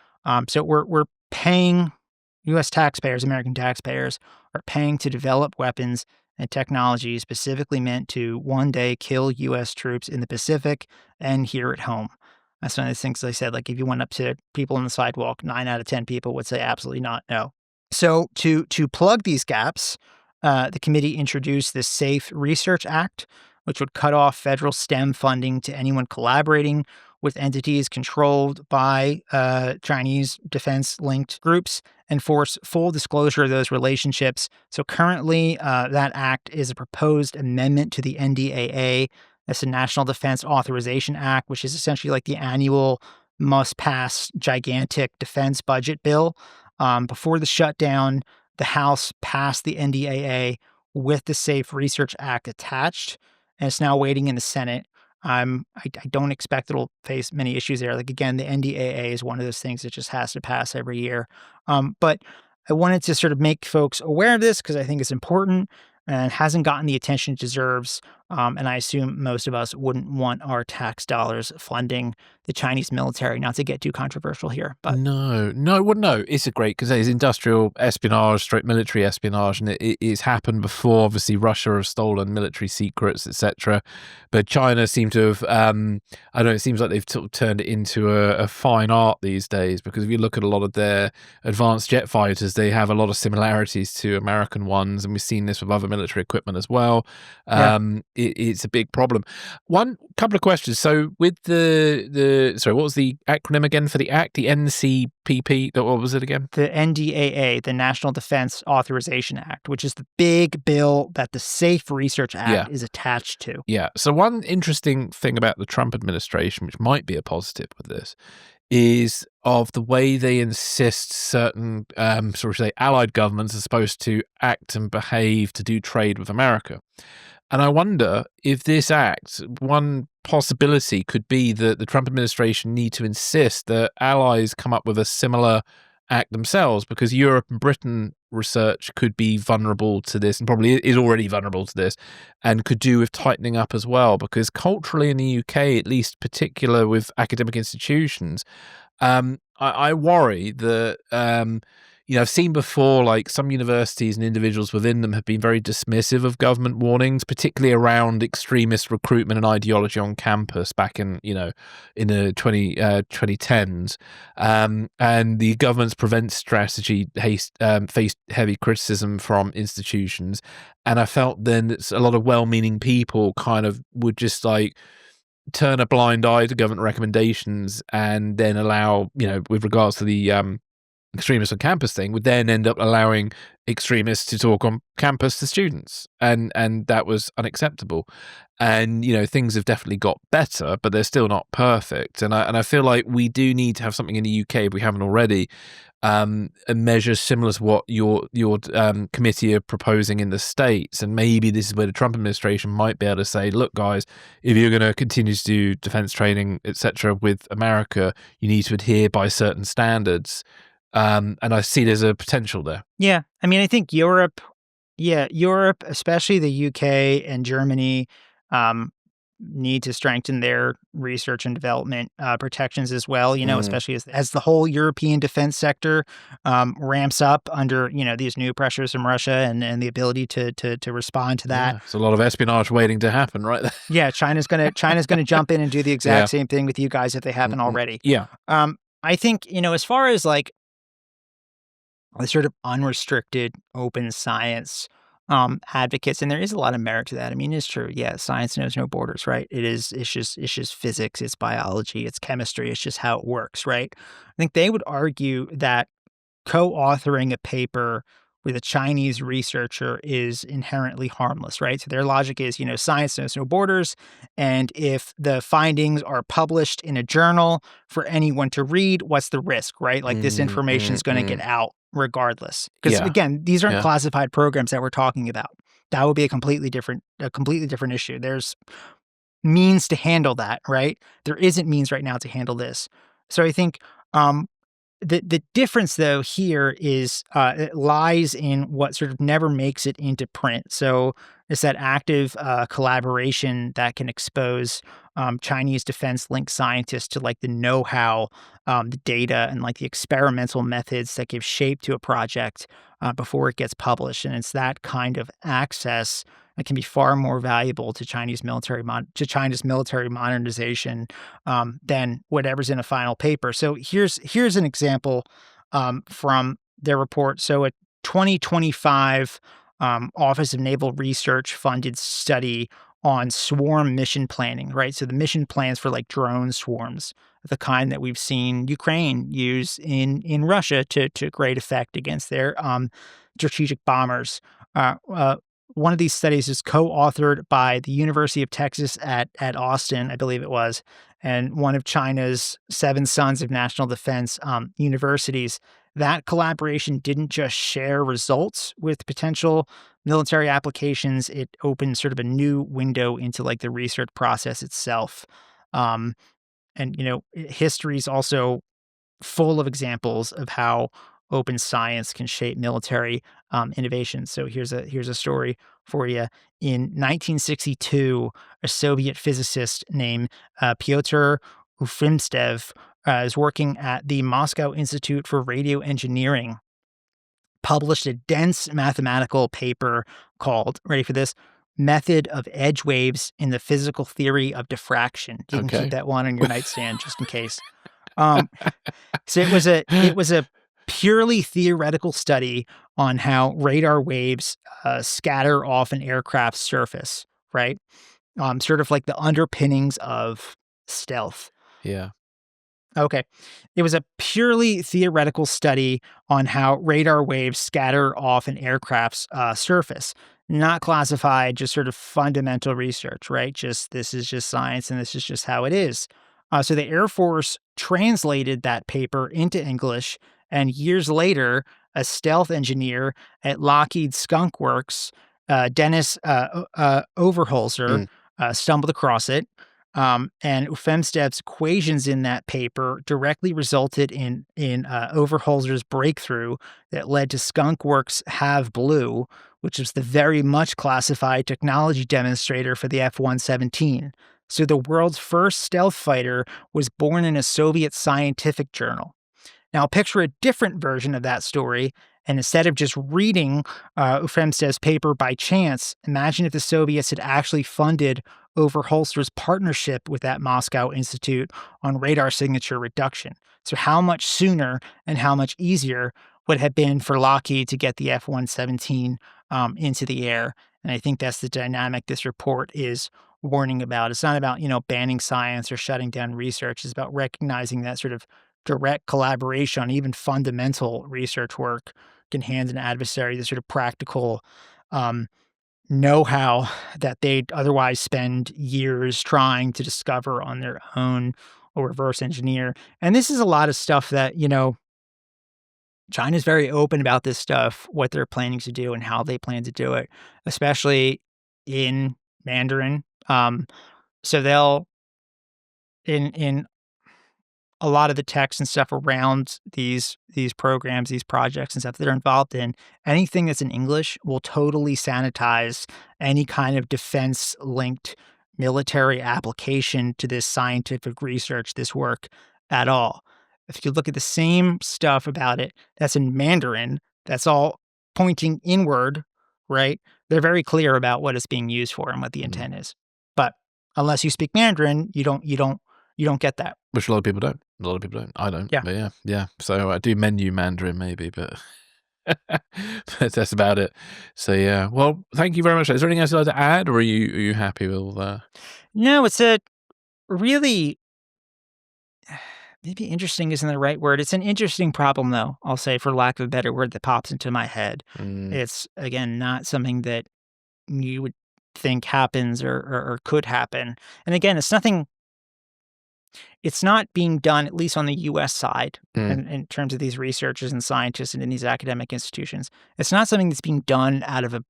B: So we're paying, U.S. taxpayers, American taxpayers, are paying to develop weapons and technology specifically meant to one day kill U.S. troops in the Pacific and here at home. That's one of the things I said, if you went up to people on the sidewalk, 9 out of 10 people would say absolutely not, no. So to plug these gaps, the committee introduced the Safe Research Act, which would cut off federal STEM funding to anyone collaborating with entities controlled by Chinese defense-linked groups and force full disclosure of those relationships. So currently, that act is a proposed amendment to the NDAA. That's the National Defense Authorization Act, which is essentially the annual must-pass gigantic defense budget bill. Before the shutdown, the House passed the NDAA with the Safe Research Act attached, and it's now waiting in the Senate. I don't expect it'll face many issues there. Again, the NDAA is one of those things that just has to pass every year. But I wanted to sort of make folks aware of this because I think it's important and hasn't gotten the attention it deserves. And I assume most of us wouldn't want our tax dollars funding the Chinese military, not to get too controversial here. But
A: No, it's a great, because it's industrial espionage, straight military espionage, and it's happened before. Obviously, Russia have stolen military secrets, etc. But China seem to have, I don't know, it seems like they've sort of turned it into a fine art these days, because if you look at a lot of their advanced jet fighters, they have a lot of similarities to American ones, and we've seen this with other military equipment as well. it's a big problem. One couple of questions. So with sorry, what was the acronym again for the act? The NCPP. What was it again?
B: The NDAA, the National Defense Authorization Act, which is the big bill that the Safe Research Act is attached to.
A: Yeah. So one interesting thing about the Trump administration, which might be a positive with this, is of the way they insist certain sort of say allied governments are supposed to act and behave to do trade with America. And I wonder if this act, one possibility could be that the Trump administration need to insist that allies come up with a similar act themselves, because Europe and Britain research could be vulnerable to this, and probably is already vulnerable to this, and could do with tightening up as well. Because culturally in the UK, at least particular with academic institutions, I worry that, I've seen before, like some universities and individuals within them have been very dismissive of government warnings, particularly around extremist recruitment and ideology on campus back in the 2010s. And the government's prevent strategy faced heavy criticism from institutions. And I felt then that a lot of well-meaning people kind of would just like turn a blind eye to government recommendations, and then allow, with regards to the extremists on campus thing, would then end up allowing extremists to talk on campus to students, and that was unacceptable. And things have definitely got better, but they're still not perfect. And I feel like we do need to have something in the UK, if we haven't already, a measure similar to what your committee are proposing in the States. And maybe this is where the Trump administration might be able to say, look, guys, if you're going to continue to do defense training, etc., with America, you need to adhere by certain standards. And I see there's a potential there.
B: Yeah. I mean, I think Europe, especially the UK and Germany, need to strengthen their research and development protections as well, especially as the whole European defense sector ramps up under, these new pressures from Russia and the ability to respond to that.
A: Yeah, it's a lot of espionage waiting to happen right there.
B: Yeah, China's gonna jump in and do the exact same thing with you guys if they haven't already.
A: Yeah.
B: I think, as far as like the sort of unrestricted open science advocates, and there is a lot of merit to that. I mean, it's true. Yeah, science knows no borders, right? It's just physics, it's biology, it's chemistry, it's just how it works, right? I think they would argue that co-authoring a paper with a Chinese researcher is inherently harmless, right? So their logic is, science knows no borders, and if the findings are published in a journal for anyone to read, what's the risk, right? Like this information is going to get out regardless. Because again, these aren't classified programs that we're talking about. That would be a completely different issue. There's means to handle that, right? There isn't means right now to handle this. So I think the difference though here is it lies in what sort of never makes it into print. So it's that active collaboration that can expose Chinese defense-linked scientists to like the know-how, the data, and like the experimental methods that give shape to a project before it gets published. And it's that kind of access that can be far more valuable to China's military modernization than whatever's in a final paper. So here's an example from their report. So a 2025 Office of Naval Research funded study on swarm mission planning, right? So the mission plans for like drone swarms, the kind that we've seen Ukraine use in Russia to great effect against their strategic bombers. One of these studies is co-authored by the University of Texas at Austin, I believe it was, and one of China's 7 sons of national defense universities. That collaboration didn't just share results with potential military applications. It opened sort of a new window into like the research process itself. And, history is also full of examples of how open science can shape military innovation. So here's a story for you. In 1962, a Soviet physicist named Pyotr Ufimtsev is working at the Moscow Institute for Radio Engineering, published a dense mathematical paper called, ready for this, Method of Edge Waves in the Physical Theory of Diffraction. You can keep that one on your nightstand just in case. So it was a purely theoretical study on how radar waves scatter off an aircraft's surface, right? Sort of like the underpinnings of stealth.
A: Yeah.
B: Okay. It was a purely theoretical study on how radar waves scatter off an aircraft's surface, not classified, just sort of fundamental research, right? Just this is just science and this is just how it is. So the Air Force translated that paper into English, and years later, a stealth engineer at Lockheed Skunk Works, Dennis Overholzer,
A: Mm.
B: stumbled across it. And Femsted's equations in that paper directly resulted in Overholzer's breakthrough that led to Skunk Works Have Blue, which was the very much classified technology demonstrator for the F-117. So the world's first stealth fighter was born in a Soviet scientific journal. Now, picture a different version of that story, and instead of just reading Femsted's paper by chance, imagine if the Soviets had actually funded Overholzer's partnership with that Moscow Institute on radar signature reduction. So how much sooner and how much easier would it have been for Lockheed to get the F-117 into the air? And I think that's the dynamic this report is warning about. It's not about, banning science or shutting down research. It's about recognizing that sort of direct collaboration on even fundamental research work can hand an adversary the sort of practical know-how that they'd otherwise spend years trying to discover on their own or reverse engineer. And this is a lot of stuff that, China's very open about this stuff, what they're planning to do and how they plan to do it, especially in Mandarin. So they'll in a lot of the text and stuff around these programs, these projects and stuff that they're involved in, anything that's in English will totally sanitize any kind of defense-linked military application to this scientific research, this work at all. If you look at the same stuff about it that's in Mandarin, that's all pointing inward, right? They're very clear about what it's being used for and what the intent is. But unless you speak Mandarin, you don't get that.
A: Which a lot of people don't. A lot of people don't. I don't.
B: Yeah.
A: But yeah. So I do menu Mandarin maybe, but but that's about it. So yeah. Well, thank you very much. Is there anything else you'd like to add, or are you happy with all that?
B: No, it's a really maybe interesting isn't the right word. It's an interesting problem, though, I'll say, for lack of a better word that pops into my head. It's, again, not something that you would think happens or could happen. And again, it's not being done, at least on the U.S. side, in terms of these researchers and scientists and in these academic institutions. It's not something that's being done out of a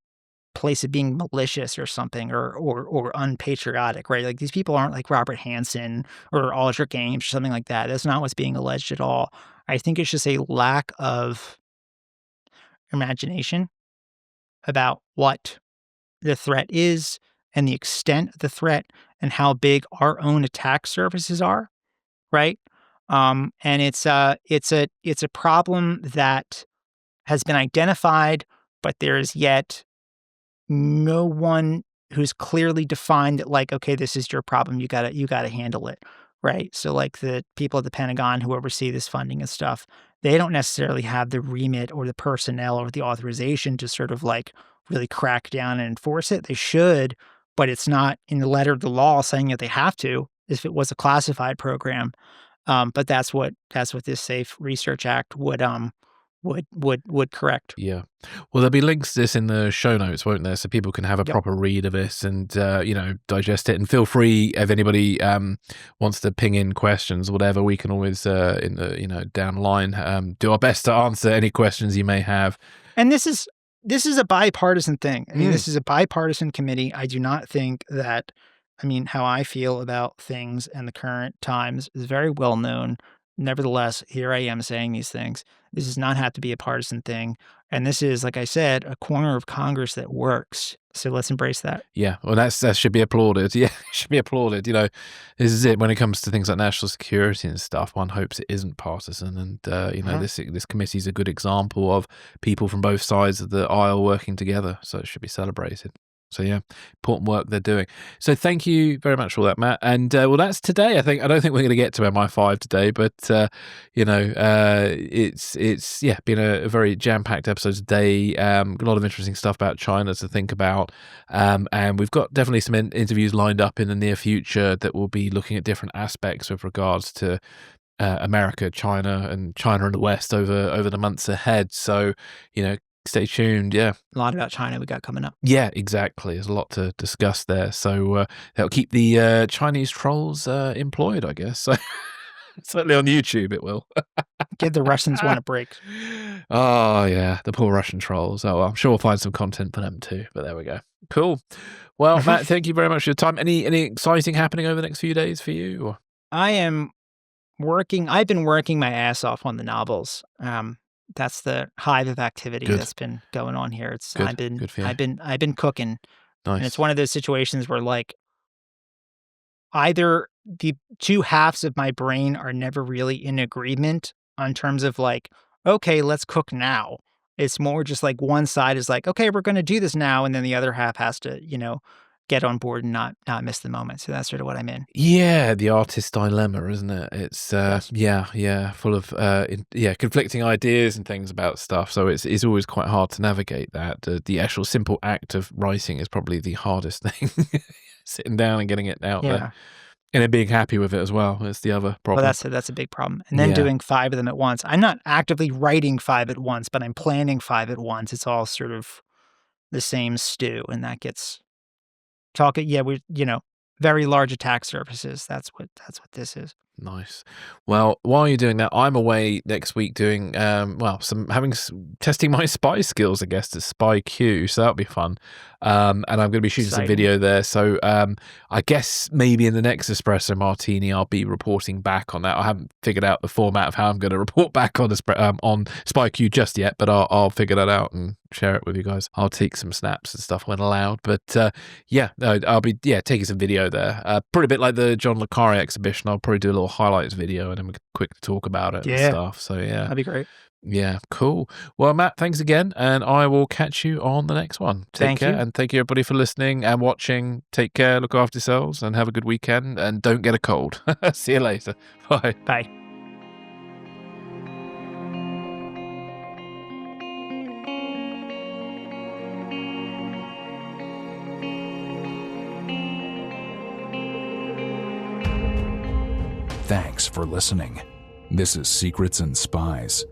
B: place of being malicious or something or unpatriotic, right? Like, these people aren't like Robert Hansen or Aldrich Ames or something like that. That's not what's being alleged at all. I think it's just a lack of imagination about what the threat is and the extent of the threat and how big our own attack surfaces are, right? And it's a problem that has been identified, but there is yet no one who's clearly defined that, like, okay, this is your problem. You gotta handle it, right? So like the people at the Pentagon who oversee this funding and stuff, they don't necessarily have the remit or the personnel or the authorization to sort of like really crack down and enforce it. They should, but it's not in the letter of the law saying that they have to if it was a classified program. But that's what this Safe Research Act would correct.
A: Yeah. Well, there'll be links to this in the show notes, won't there? So people can have a proper read of this and, digest it. And feel free, if anybody wants to ping in questions or whatever, we can always, in the, down the line, do our best to answer any questions you may have.
B: And this is a bipartisan thing. I mean, this is a bipartisan committee. I do not think that, how I feel about things and the current times is very well known. Nevertheless, here I am saying these things. This does not have to be a partisan thing. And this is, like I said, a corner of Congress that works. So let's embrace that.
A: Yeah, well, that should be applauded. Yeah, it should be applauded. This is it. When it comes to things like national security and stuff, one hopes it isn't partisan. And, this committee is a good example of people from both sides of the aisle working together. So it should be celebrated. So yeah, important work they're doing. So thank you very much for all that, Matt. And well, that's today. I don't think we're going to get to MI5 today, but it's been a very jam-packed episode today. A lot of interesting stuff about China to think about, and we've got definitely some interviews lined up in the near future that will be looking at different aspects with regards to America, China, and China and the West over the months ahead. So stay tuned. Yeah.
B: A lot about China we got coming up.
A: Yeah, exactly. There's a lot to discuss there. So that'll keep the Chinese trolls employed, I guess. So certainly on YouTube it will.
B: Give the Russians one a break.
A: Oh, yeah. The poor Russian trolls. Oh, well, I'm sure we'll find some content for them too. But there we go. Cool. Well, Matt, thank you very much for your time. Any exciting happening over the next few days for you? Or?
B: I've been working my ass off on the novels. That's the hive of activity that's been going on here. I've been cooking.
A: Nice.
B: And it's one of those situations where like either the two halves of my brain are never really in agreement on terms of like, okay, let's cook now. It's more just like one side is like, okay, we're going to do this now. And then the other half has to, get on board and not miss the moment. So that's sort of what I'm in.
A: Yeah, the artist dilemma, isn't it? It's full of conflicting ideas and things about stuff. So it's always quite hard to navigate that. The actual simple act of writing is probably the hardest thing. Sitting down and getting it out there. And then being happy with it as well. That's the other problem.
B: Well, that's a big problem. And then doing 5 of them at once. I'm not actively writing 5 at once, but I'm planning 5 at once. It's all sort of the same stew, and that gets very large attack surfaces. That's what this is.
A: Nice. Well, while you're doing that, I'm away next week doing testing my spy skills, I guess, to Spy Q. So that'll be fun. And I'm going to be shooting some video there. So I guess maybe in the next Espresso Martini, I'll be reporting back on that. I haven't figured out the format of how I'm going to report back on Spy Q just yet, but I'll figure that out and share it with you guys. I'll take some snaps and stuff when allowed. But I'll be taking some video there. Pretty bit like the John le Carre exhibition. I'll probably do a little highlights video and then we can quickly talk about it and stuff. So
B: that'd be great.
A: Yeah, cool. Well, Matt, thanks again, and I will catch you on the next one. Take care, and thank you everybody for listening and watching. Take care, look after yourselves, and have a good weekend, and don't get a cold. See you later. Bye.
B: Bye.
C: Thanks for listening. This is Secrets and Spies.